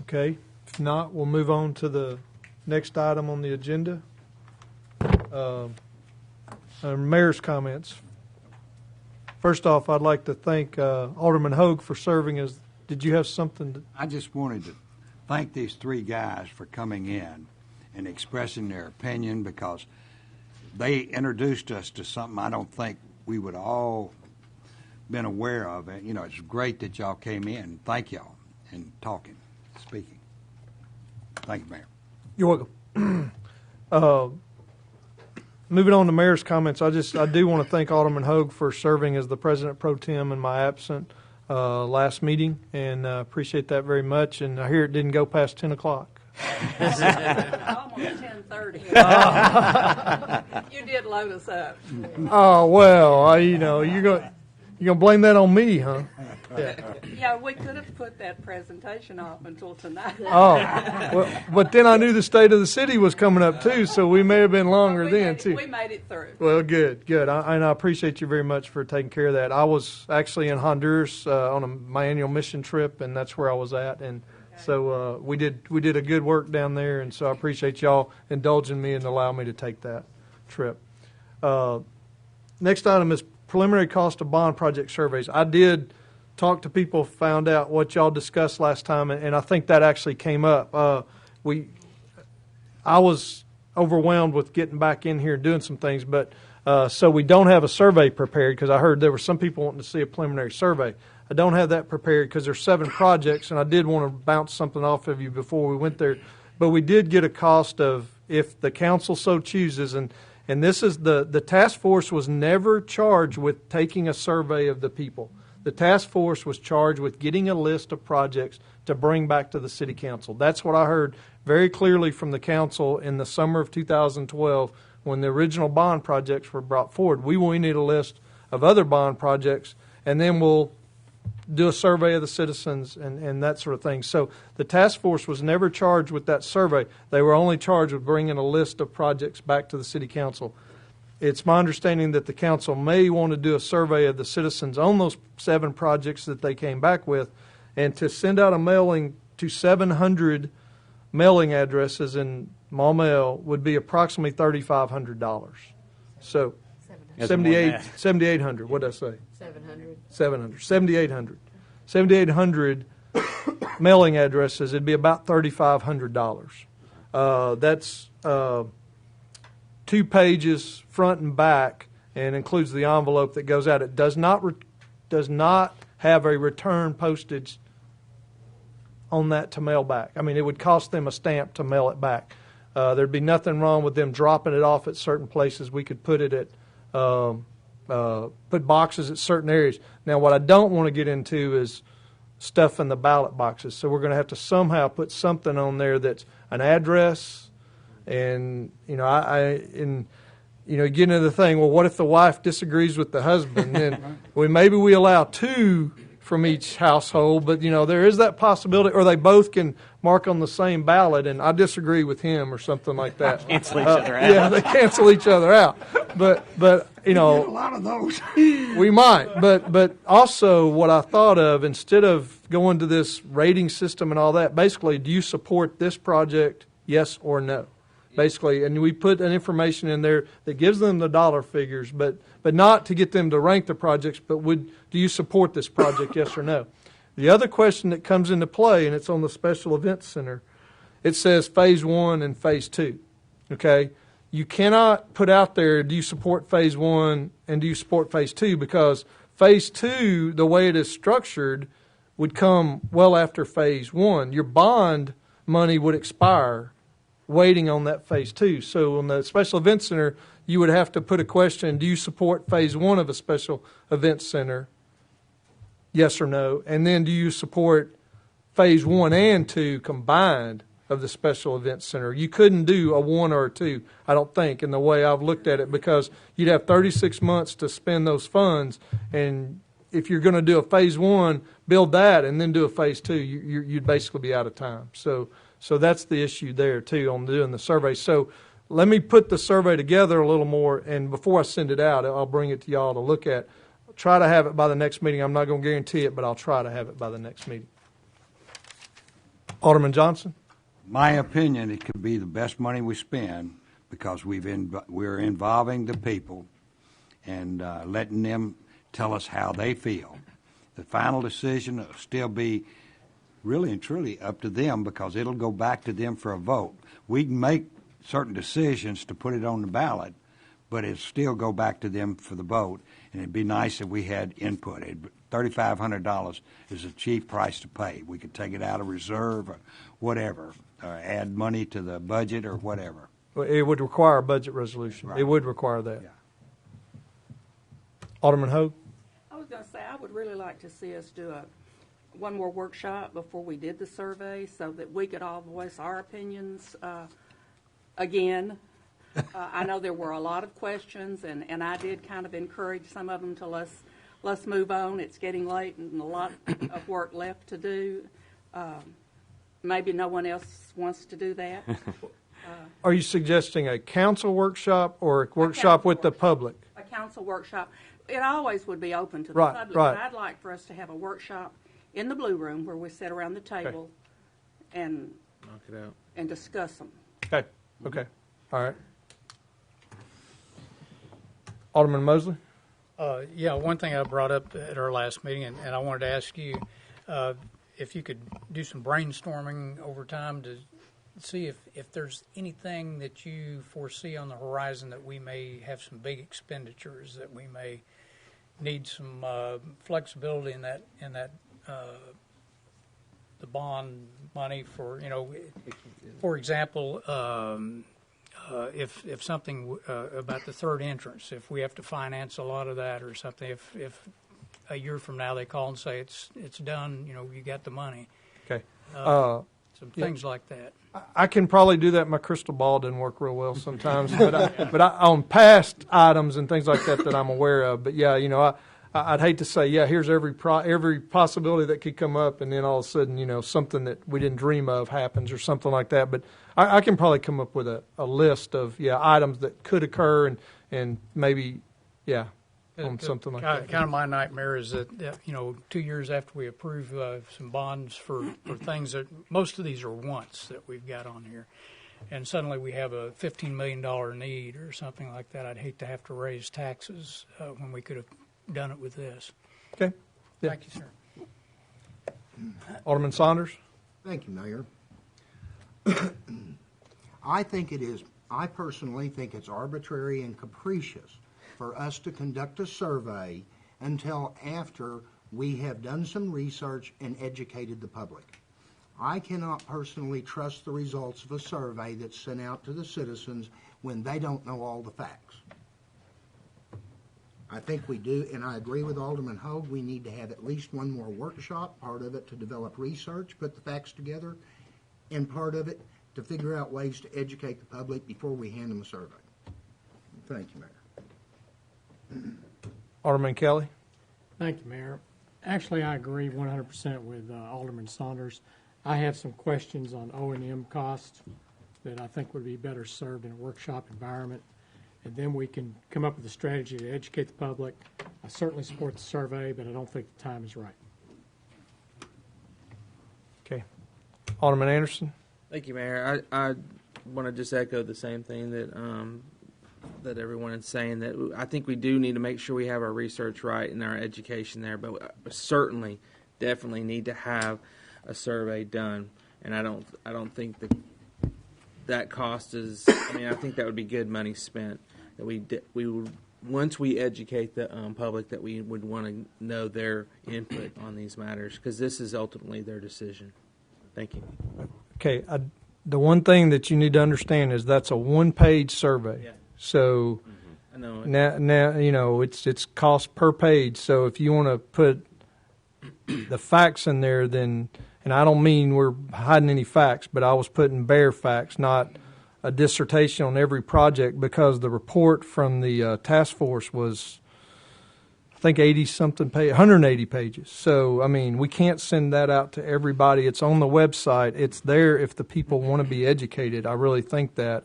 Okay. If not, we'll move on to the next item on the agenda. Mayor's comments. First off, I'd like to thank Alderman Hogue for serving as. Did you have something? I just wanted to thank these 3 guys for coming in and expressing their opinion, because they introduced us to something I don't think we would all been aware of. It's great that y'all came in. Thank y'all and speaking. Thank you, Mayor. You're welcome. Moving on to Mayor's comments, I do want to thank Alderman Hogue for serving as the President Pro Tem in my absence last meeting, and appreciate that very much. And I hear it didn't go past 10 o'clock. Almost 10:30. You did load us up. Oh, well, you're going to blame that on me, huh? Yeah, we could have put that presentation off until tonight. Oh, well, but then I knew the state of the city was coming up too, so we may have been longer then too. We made it through. Well, good. And I appreciate you very much for taking care of that. I was actually in Honduras on my annual mission trip, and that's where I was at, and so we did a good work down there, and so I appreciate y'all indulging me and allowing me to take that trip. Next item is preliminary cost of bond project surveys. I did talk to people, found out what y'all discussed last time, and I think that actually came up. I was overwhelmed with getting back in here and doing some things, but so we don't have a survey prepared, because I heard there were some people wanting to see a preliminary survey. I don't have that prepared because there's 7 projects, and I did want to bounce something off of you before we went there. but we did get a cost of, if the council so chooses, and this is the task force was never charged with taking a survey of the people. The task force was charged with getting a list of projects to bring back to the city council. That's what I heard very clearly from the council in the summer of 2012 when the original bond projects were brought forward. We need a list of other bond projects, and then we'll do a survey of the citizens and that sort of thing. So the task force was never charged with that survey. They were only charged with bringing a list of projects back to the city council. It's my understanding that the council may want to do a survey of the citizens on those 7 projects that they came back with, and to send out a mailing to 700 mailing addresses in Maumelle would be approximately $3,500. So $7,800. What did I say? 7,800. 7,800 mailing addresses. It'd be about $3,500. That's 2 pages front and back, and includes the envelope that goes out. It does not have a return postage on that to mail back. I mean, it would cost them a stamp to mail it back. There'd be nothing wrong with them dropping it off at certain places. We could put it at put boxes at certain areas. Now, what I don't want to get into is stuff in the ballot boxes. So we're going to have to somehow put something on there that's an address. And you get into the thing. Well, what if the wife disagrees with the husband? Then maybe we allow 2 from each household, but there is that possibility, or they both can mark on the same ballot, and I disagree with him, or something like that. Cancel each other out. Yeah, they cancel each other out. But a lot of those. we might. But also, what I thought of, instead of going to this rating system and all that, basically, do you support this project? Yes or no? Basically, and we put an information in there that gives them the dollar figures, but not to get them to rank the projects, but do you support this project, yes or no? The other question that comes into play, and it's on the Special Events Center, it says Phase 1 and Phase 2, okay? You cannot put out there, do you support Phase 1 and do you support Phase 2, because Phase 2, the way it is structured, would come well after Phase 1. Your bond money would expire waiting on that Phase 2. So on the Special Events Center, you would have to put a question, do you support Phase 1 of a Special Events Center? Yes or no? And then do you support Phase 1 and 2 combined of the Special Events Center? You couldn't do a 1 or a 2, I don't think, in the way I've looked at it, because you'd have 36 months to spend those funds, and if you're going to do a Phase 1, build that, and then do a Phase 2, you'd basically be out of time. So that's the issue there, too, on doing the survey. So let me put the survey together a little more, and before I send it out, I'll bring it to y'all to look at. Try to have it by the next meeting. I'm not going to guarantee it, but I'll try to have it by the next meeting. Alderman Johnson? My opinion, it could be the best money we spend, because we're involving the people and letting them tell us how they feel. The final decision will still be really and truly up to them, because it'll go back to them for a vote. We can make certain decisions to put it on the ballot, but it'll still go back to them for the vote. And it'd be nice if we had input. $3,500 is a cheap price to pay. We could take it out of reserve or whatever, or add money to the budget or whatever. Well, it would require a budget resolution. Right. It would require that. Yeah. Alderman Hogue? I was going to say, I would really like to see us do one more workshop before we did the survey, so that we could all voice our opinions again. I know there were a lot of questions, and I did kind of encourage some of them to let's move on. It's getting late and a lot of work left to do. Maybe no one else wants to do that. Are you suggesting a council workshop or a workshop with the public? A council workshop. It always would be open to the Right, public. right. But I'd like for us to have a workshop in the Blue Room where we sit around the table and Knock it out. and discuss them. Okay. All right. Alderman Mosley? Yeah, one thing I brought up at our last meeting, and I wanted to ask you if you could do some brainstorming over time to see if there's anything that you foresee on the horizon that we may have some big expenditures, that we may need some flexibility in that the bond money for, for example, if something about the third entrance, if we have to finance a lot of that or something, if a year from now they call and say it's done, you got the money. Okay. Some things like that. I can probably do that. My crystal ball doesn't work real well sometimes, but on past items and things like that I'm aware of. But yeah, I'd hate to say, here's every possibility that could come up, and then all of a sudden, something that we didn't dream of happens or something like that. But I can probably come up with a list of items that could occur and maybe on something like that. Kind of my nightmare is that 2 years after we approve some bonds for things that most of these are once that we've got on here, and suddenly we have a $15 million need or something like that. I'd hate to have to raise taxes when we could have done it with this. Okay. Yeah. Thank you, sir. Alderman Saunders. Thank you, Mayor. I personally think it's arbitrary and capricious for us to conduct a survey until after we have done some research and educated the public. I cannot personally trust the results of a survey that's sent out to the citizens when they don't know all the facts. I think we do, and I agree with Alderman Hogue, we need to have at least one more workshop, part of it to develop research, put the facts together, and part of it to figure out ways to educate the public before we hand them a survey. Thank you, Mayor. Alderman Kelly. Thank you, Mayor. Actually, I agree 100% with Alderman Saunders. I have some questions on O&M costs that I think would be better served in a workshop environment, and then we can come up with a strategy to educate the public. I certainly support the survey, but I don't think the time is right. Okay. Alderman Anderson. Thank you, Mayor. I want to just echo the same thing that everyone is saying, that I think we do need to make sure we have our research right and our education there, but certainly, definitely need to have a survey done. And I don't think that cost is. I think that would be good money spent. That we would, once we educate the public, that we would want to know their input on these matters, because this is ultimately their decision. Thank you. Okay. The one thing that you need to understand is that's a one-page survey. Yeah. So I know. now it's cost per page. So if you want to put the facts in there, then, and I don't mean we're hiding any facts, but I was putting bare facts, not a dissertation on every project, because the report from the task force was, I think, 180 pages. So, we can't send that out to everybody. It's on the website. It's there if the people want to be educated. I really think that.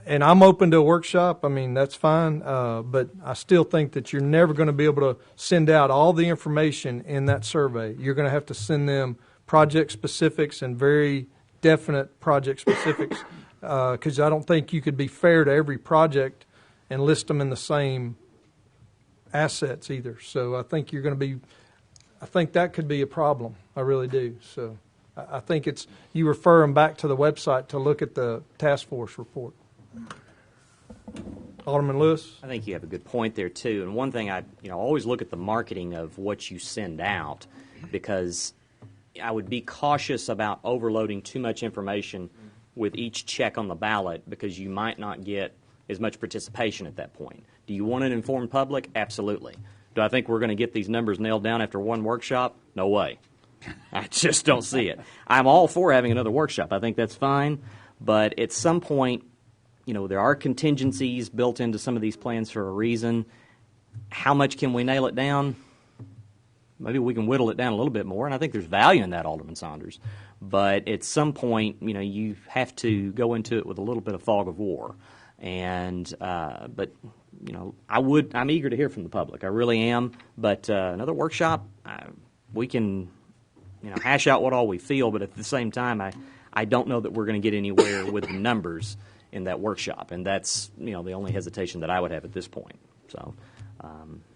And I'm open to a workshop. That's fine. But I still think that you're never going to be able to send out all the information in that survey. You're going to have to send them project specifics and very definite project specifics, because I don't think you could be fair to every project and list them in the same assets either. So I think I think that could be a problem. I really do. So I think you refer them back to the website to look at the task force report. Alderman Lewis? I think you have a good point there, too. And one thing I always look at the marketing of what you send out, because I would be cautious about overloading too much information with each check on the ballot, because you might not get as much participation at that point. Do you want an informed public? Absolutely. Do I think we're going to get these numbers nailed down after one workshop? No way. I just don't see it. I'm all for having another workshop. I think that's fine. But at some point, there are contingencies built into some of these plans for a reason. How much can we nail it down? Maybe we can whittle it down a little bit more, and I think there's value in that, Alderman Saunders. But at some point, you have to go into it with a little bit of fog of war. And I'm eager to hear from the public. I really am. But another workshop, we can hash out what all we feel, but at the same time, I don't know that we're going to get anywhere with the numbers in that workshop, and that's the only hesitation that I would have at this point. So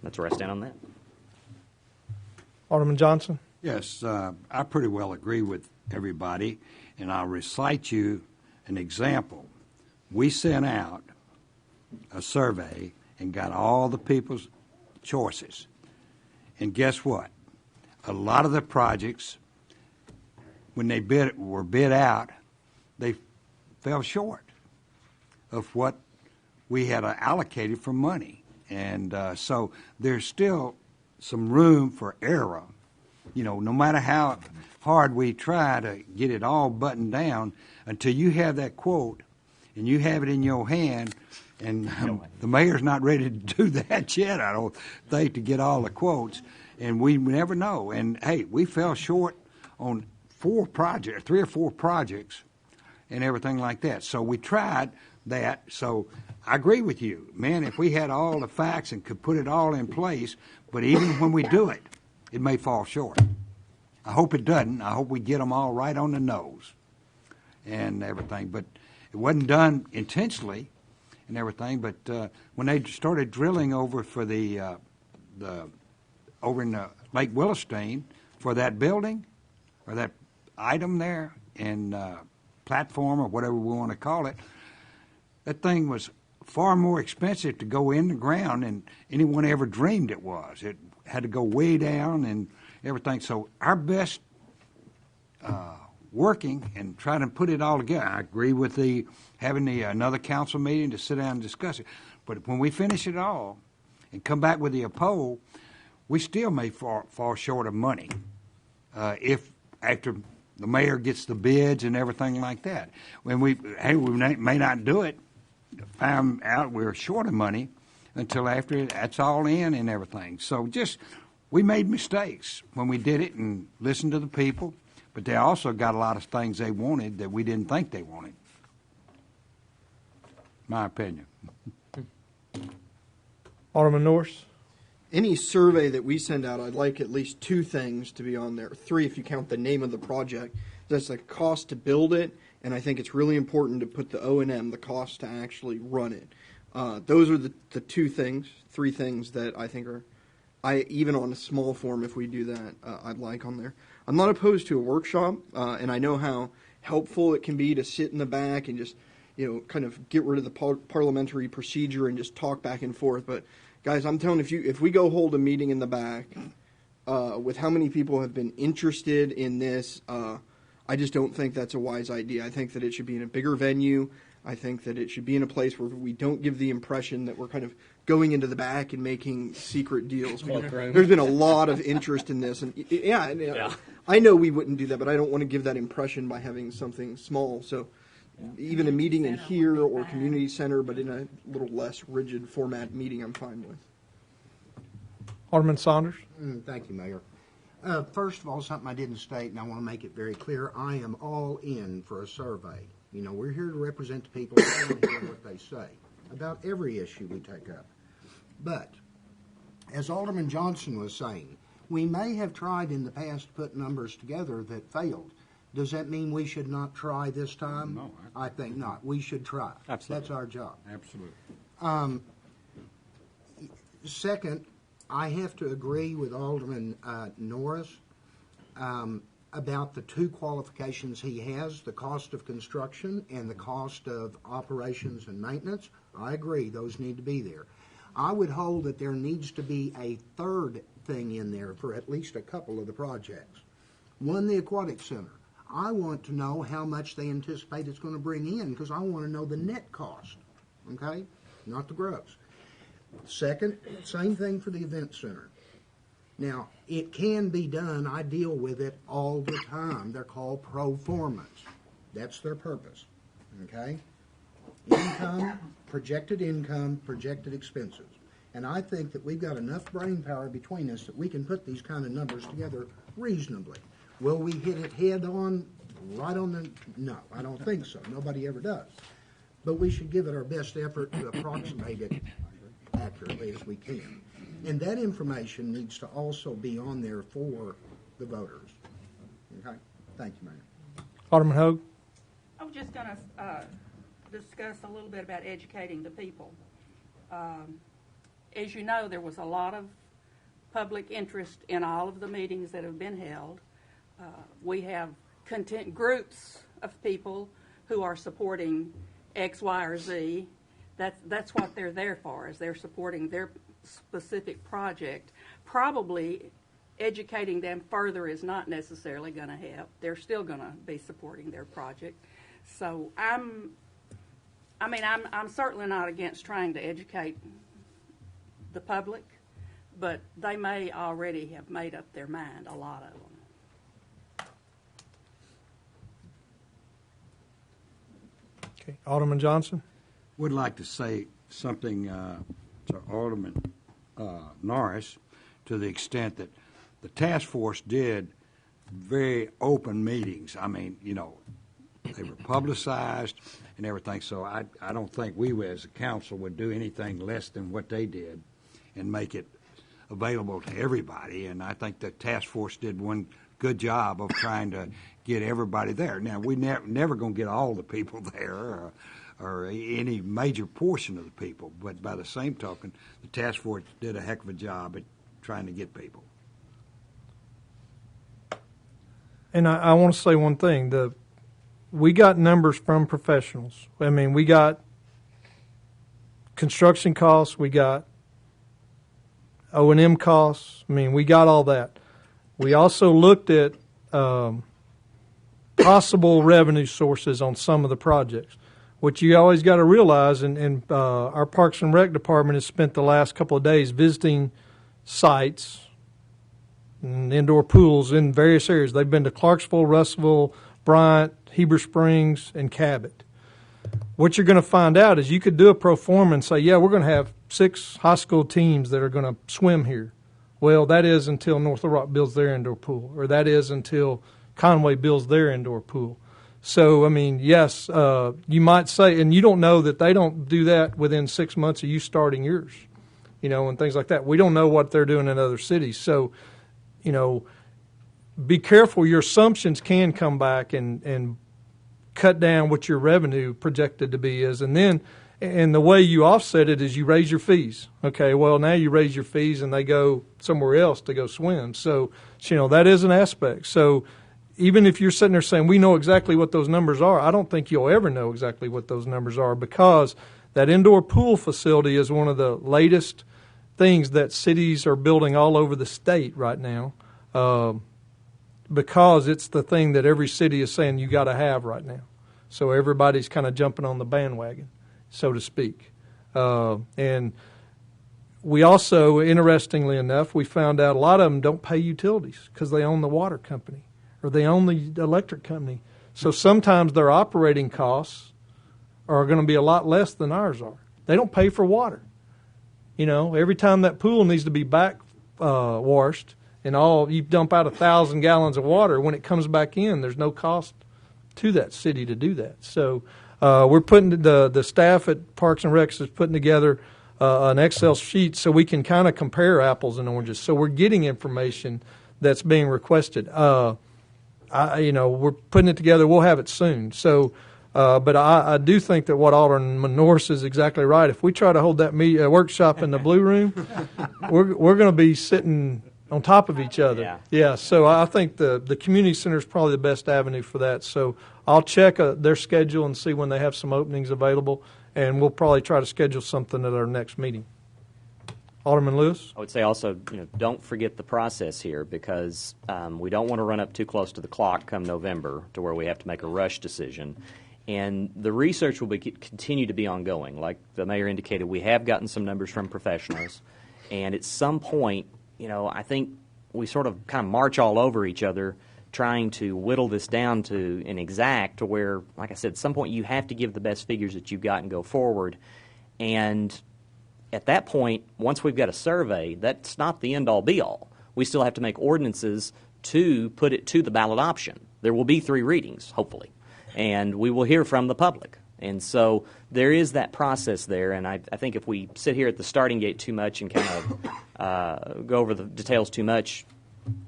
that's where I stand on that. Alderman Johnson? Yes, I pretty well agree with everybody, and I'll recite you an example. We sent out a survey and got all the people's choices, and guess what? a lot of the projects, when they were bid out, they fell short of what we had allocated for money. And so there's still some room for error. You know, no matter how hard we try to get it all buttoned down, until you have that quote and you have it in your hand, and the mayor's not ready to do that yet, I don't think, to get all the quotes, and we never know. And, hey, we fell short on 3 or 4 projects and everything like that. So we tried that. So I agree with you. Man, if we had all the facts and could put it all in place, but even when we do it, it may fall short. I hope it doesn't. I hope we get them all right on the nose and everything. But it wasn't done intentionally and everything. But when they started drilling over for over in Lake Williston for that building or that item there and platform or whatever we want to call it, that thing was far more expensive to go in the ground than anyone ever dreamed it was. It had to go way down and everything. So our best working and trying to put it all together. I agree with having another council meeting to sit down and discuss it. But when we finish it all and come back with the poll, we still may fall short of money if after the mayor gets the bids and everything like that. When we may not do it, find out we're short of money until after that's all in and everything. So we made mistakes when we did it and listened to the people, but they also got a lot of things they wanted that we didn't think they wanted. My opinion. Alderman Norris? Any survey that we send out, I'd like at least 2 things to be on there. 3 if you count the name of the project. That's the cost to build it, and I think it's really important to put the O&M, the cost to actually run it. Those are the 2 things, 3 things that I think are, even on a small form, if we do that, I'd like on there. I'm not opposed to a workshop, and I know how helpful it can be to sit in the back and just, kind of get rid of the parliamentary procedure and just talk back and forth. But guys, I'm telling you, if we go hold a meeting in the back with how many people have been interested in this, I just don't think that's a wise idea. I think that it should be in a bigger venue. I think that it should be in a place where we don't give the impression that we're kind of going into the back and making secret deals. There's been a lot of interest in this, and I know we wouldn't do that, but I don't want to give that impression by having something small. So even a meeting in here or community center, but in a little less rigid format meeting, I'm fine with. Alderman Saunders? Thank you, Mayor. First of all, something I didn't state, and I want to make it very clear, I am all in for a survey. We're here to represent the people and hear what they say about every issue we take up. But, as Alderman Johnson was saying, we may have tried in the past to put numbers together that failed. Does that mean we should not try this time? No. I think not. We should try. Absolutely. That's our job. Absolutely. Second, I have to agree with Alderman Norris about the 2 qualifications he has, the cost of construction and the cost of operations and maintenance. I agree, those need to be there. I would hold that there needs to be a 3rd thing in there for at least a couple of the projects. One, the Aquatic Center. I want to know how much they anticipate it's going to bring in because I want to know the net cost, okay, not the gross. Second, same thing for the Event Center. Now, it can be done. I deal with it all the time. They're called pro formas. That's their purpose, okay? Income, projected expenses. And I think that we've got enough brain power between us that we can put these kind of numbers together reasonably. Will we hit it head on, right on the... No, I don't think so. Nobody ever does. But we should give it our best effort to approximate it accurately as we can. And that information needs to also be on there for the voters. Okay? Thank you, Mayor. Alderman Hogue? I was just going to discuss a little bit about educating the people. As you know, there was a lot of public interest in all of the meetings that have been held. We have groups of people who are supporting X, Y, or Z. That's what they're there for, is they're supporting their specific project. Probably educating them further is not necessarily going to help. They're still going to be supporting their project. So I'm certainly not against trying to educate the public, but they may already have made up their mind, a lot of them. Okay, Alderman Johnson? Would like to say something to Alderman Norris, to the extent that the task force did very open meetings. I mean, you know, they were publicized and everything, so I don't think we as a council would do anything less than what they did and make it available to everybody. And I think the task force did one good job of trying to get everybody there. Now, we never going to get all the people there or any major portion of the people, but by the same token, the task force did a heck of a job at trying to get people. And I want to say one thing. We got numbers from professionals. I mean, we got construction costs, we got O&M costs. I mean, we got all that. We also looked at possible revenue sources on some of the projects, which you always got to realize, and our Parks and Rec department has spent the last couple of days visiting sites and indoor pools in various areas. They've been to Clarksville, Russellville, Bryant, Heber Springs, and Cabot. What you're going to find out is you could do a pro forma and say, yeah, we're going to have 6 high school teams that are going to swim here. Well, that is until North Little Rock builds their indoor pool, or that is until Conway builds their indoor pool. So, I mean, yes, you might say, and you don't know that they don't do that within 6 months of you starting yours, you know, and things like that. We don't know what they're doing in other cities. So, you know, be careful. Your assumptions can come back and cut down what your revenue projected to be is. And then, and the way you offset it is you raise your fees. Okay, well, now you raise your fees and they go somewhere else to go swim. So you know, that is an aspect. So even if you're sitting there saying, we know exactly what those numbers are, I don't think you'll ever know exactly what those numbers are, because that indoor pool facility is one of the latest things that cities are building all over the state right now, because it's the thing that every city is saying you got to have right now. So everybody's kind of jumping on the bandwagon, so to speak. And we also, interestingly enough, we found out a lot of them don't pay utilities because they own the water company or they own the electric company. So sometimes their operating costs are going to be a lot less than ours are. They don't pay for water. You know, every time that pool needs to be back washed and you dump out 1,000 gallons of water, when it comes back in, there's no cost to that city to do that. So we're putting the staff at Parks and Recs is putting together an Excel sheet so we can kind of compare apples and oranges. So we're getting information that's being requested. We're putting it together. We'll have it soon. So, but I do think that what Alderman Norris is exactly right. If we try to hold that workshop in the Blue Room, we're going to be sitting on top of each other. Yeah. So I think the community center is probably the best avenue for that. So I'll check their schedule and see when they have some openings available, and we'll probably try to schedule something at our next meeting. Alderman Lewis? I would say also, don't forget the process here, because we don't want to run up too close to the clock come November to where we have to make a rush decision. And the research will continue to be ongoing. Like the mayor indicated, we have gotten some numbers from professionals, and at some point, I think we sort of kind of march all over each other trying to whittle this down to an exact to where, like I said, at some point you have to give the best figures that you've got and go forward. And at that point, once we've got a survey, that's not the end-all be-all. We still have to make ordinances to put it to the ballot option. There will be 3 readings, hopefully, and we will hear from the public. And so there is that process there, and I think if we sit here at the starting gate too much and kind of go over the details too much,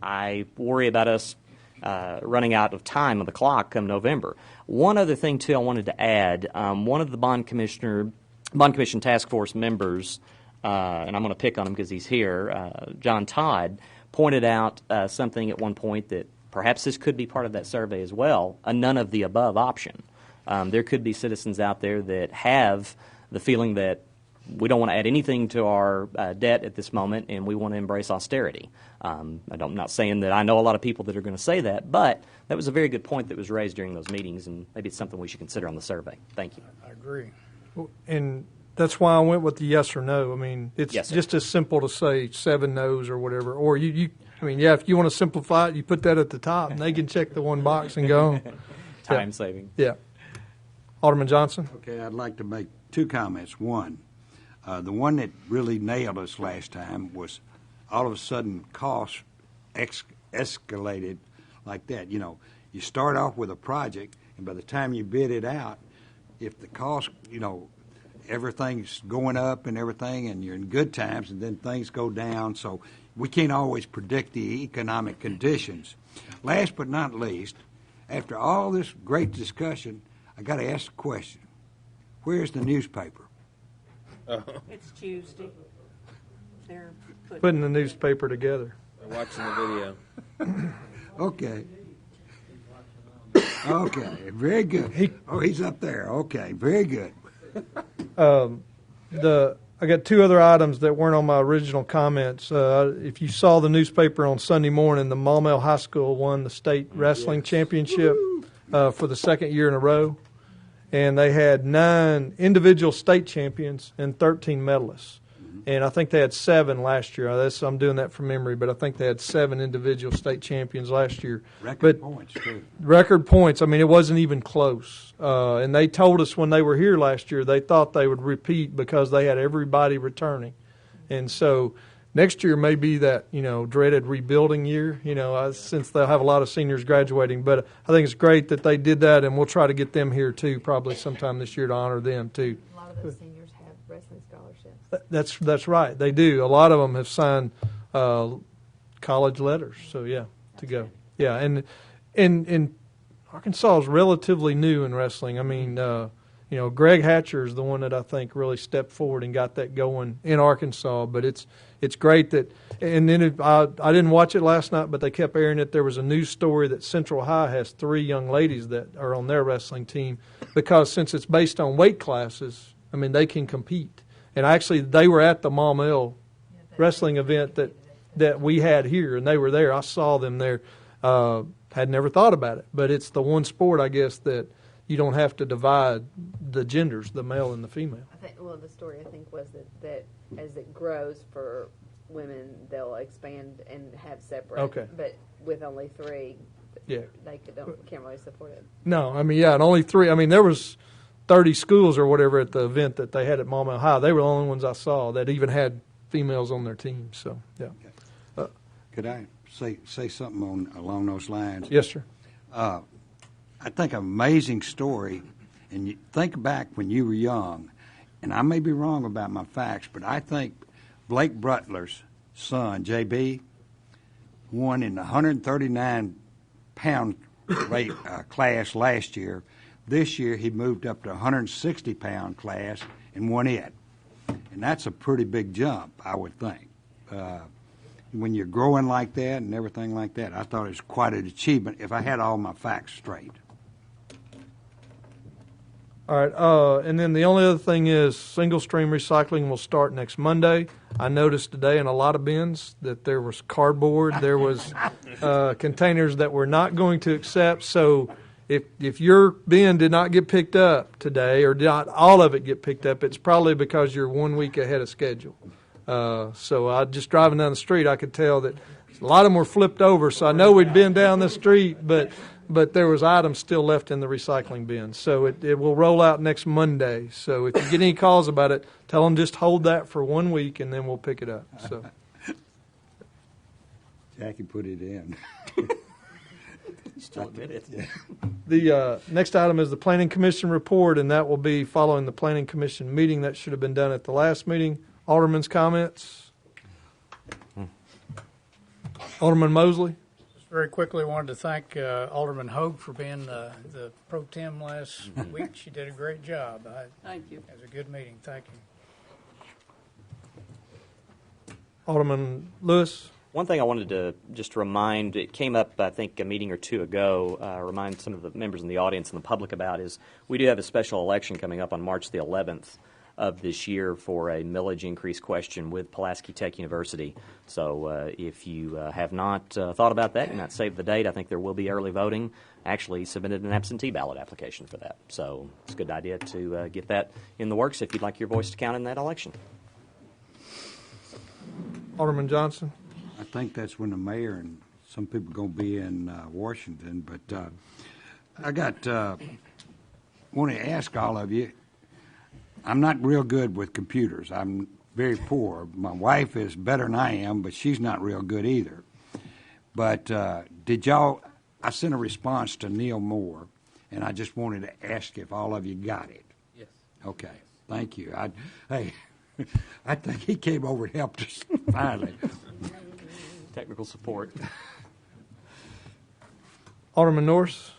I worry about us running out of time on the clock come November. One other thing, too, I wanted to add. One of the Bond Commission Task Force members, and I'm going to pick on him because he's here, John Todd, pointed out something at one point that perhaps this could be part of that survey as well, a none of the above option. There could be citizens out there that have the feeling that we don't want to add anything to our debt at this moment, and we want to embrace austerity. I'm not saying that I know a lot of people that are going to say that, but that was a very good point that was raised during those meetings, and maybe it's something we should consider on the survey. Thank you. I agree. And that's why I went with the yes or no. I mean, it's Yes, sir. just as simple to say 7 no's or whatever. Or if you want to simplify it, you put that at the top, and they can check the one box and go. Time saving. Yeah. Alderman Johnson? Okay, I'd like to make 2 comments. One, the one that really nailed us last time was all of a sudden costs escalated like that. You know, you start off with a project, and by the time you bid it out, if the cost, everything's going up and everything, and you're in good times, and then things go down. So we can't always predict the economic conditions. Last but not least, after all this great discussion, I got to ask a question. Where's the newspaper? It's Tuesday. They're Putting the newspaper together. They're watching the video. Okay. Okay, very good. He's up there. Okay, very good. I got 2 other items that weren't on my original comments. If you saw the newspaper on Sunday morning, the Maumelle High School won the state wrestling championship for the 2nd year in a row, and they had 9 individual state champions and 13 medalists. And I think they had 7 last year. I'm doing that from memory, but I think they had 7 individual state champions last year. Record points, too. Record points. I mean, it wasn't even close. And they told us when they were here last year, they thought they would repeat because they had everybody returning. And so next year may be that, dreaded rebuilding year, since they'll have a lot of seniors graduating. But I think it's great that they did that, and we'll try to get them here, too, probably sometime this year to honor them, too. A lot of those seniors have wrestling scholarships. That's right. They do. A lot of them have signed college letters. So to go. Yeah, and Arkansas is relatively new in wrestling. I mean, Greg Hatcher is the one that I think really stepped forward and got that going in Arkansas. But it's great that. And then I didn't watch it last night, but they kept airing it. There was a news story that Central High has 3 young ladies that are on their wrestling team because since it's based on weight classes, I mean they can compete. And actually, they were at the Maumelle wrestling event that we had here, and they were there. I saw them there. Had never thought about it, but it's the one sport, I guess, that you don't have to divide the genders, the male and the female. The story I think was that as it grows for women, they'll expand and have separate. Okay. But with only 3, Yeah. they can't really support it. No, I mean, and only 3. I mean, there was 30 schools or whatever at the event that they had at Maumelle High. They were the only ones I saw that even had females on their team. So, yeah. Could I say something along those lines? Yes, sir. I think an amazing story, and you think back when you were young, and I may be wrong about my facts, but I think Blake Butler's son, JB, won in the 139-pound weight class last year. This year he moved up to 160-pound class and won it. And that's a pretty big jump, I would think. When you're growing like that and everything like that, I thought it was quite an achievement if I had all my facts straight. All right, and then the only other thing is single-stream recycling will start next Monday. I noticed today in a lot of bins that there was cardboard, there was containers that we're not going to accept. So if your bin did not get picked up today, or not all of it get picked up, it's probably because you're 1 week ahead of schedule. So I just driving down the street, I could tell that a lot of them were flipped over. So I know we'd been down the street, but there was items still left in the recycling bin. So it will roll out next Monday. So if you get any calls about it, tell them just hold that for 1 week and then we'll pick it up. So Jackie put it in. Still admit it. the next item is the Planning Commission report, and that will be following the Planning Commission meeting. That should have been done at the last meeting. Alderman's comments. Alderman Mosley. Just very quickly wanted to thank Alderman Hogue for being the pro tem last week. She did a great job. Thank you. It was a good meeting. Thank you. Alderman Lewis. One thing I wanted to just remind, it came up, I think, a meeting or two ago, remind some of the members in the audience and the public about is we do have a special election coming up on March the 11th. of this year for a millage increase question with Pulaski Tech University. So if you have not thought about that, you're not saved the date, I think there will be early voting. Actually submitted an absentee ballot application for that. So it's a good idea to get that in the works if you'd like your voice to count in that election. Alderman Johnson. I think that's when the mayor and some people going to be in Washington. But I want to ask all of you. I'm not real good with computers. I'm very poor. My wife is better than I am, but she's not real good either. But did y'all? I sent a response to Neil Moore, and I just wanted to ask if all of you got it. Yes. Okay. Thank you. I think he came over and helped us finally. Technical support. Alderman Norris.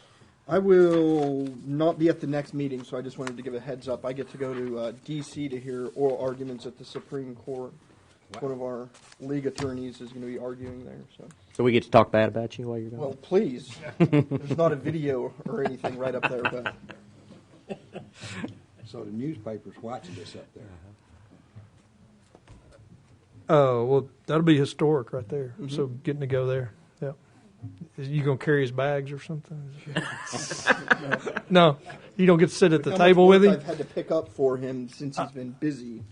I will not be at the next meeting, so I just wanted to give a heads up. I get to go to D.C. to hear oral arguments at the Supreme Court. One of our league attorneys is going to be arguing there. So we get to talk bad about you while you're gone? Well, please. There's not a video or anything right up there, but. So the newspaper's watching this up there. Well, that'll be historic right there. So getting to go there. Yeah. Is you going to carry his bags or something? No, you don't get to sit at the How table much with work him. I've had to pick up for him since he's been busy.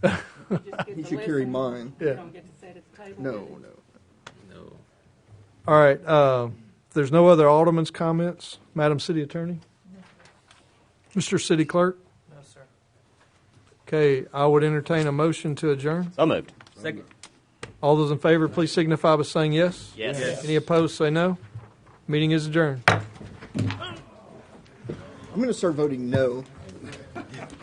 He should carry mine. Yeah. Don't get to sit at the table No, with him. no. All right. If there's no other alderman's comments, Madam City Attorney? Mr. City Clerk? No, sir. Okay, I would entertain a motion to adjourn. So moved. Second. All those in favor, please signify by saying yes. Yes. Yes. Any opposed, say no. Meeting is adjourned. I'm going to start voting no.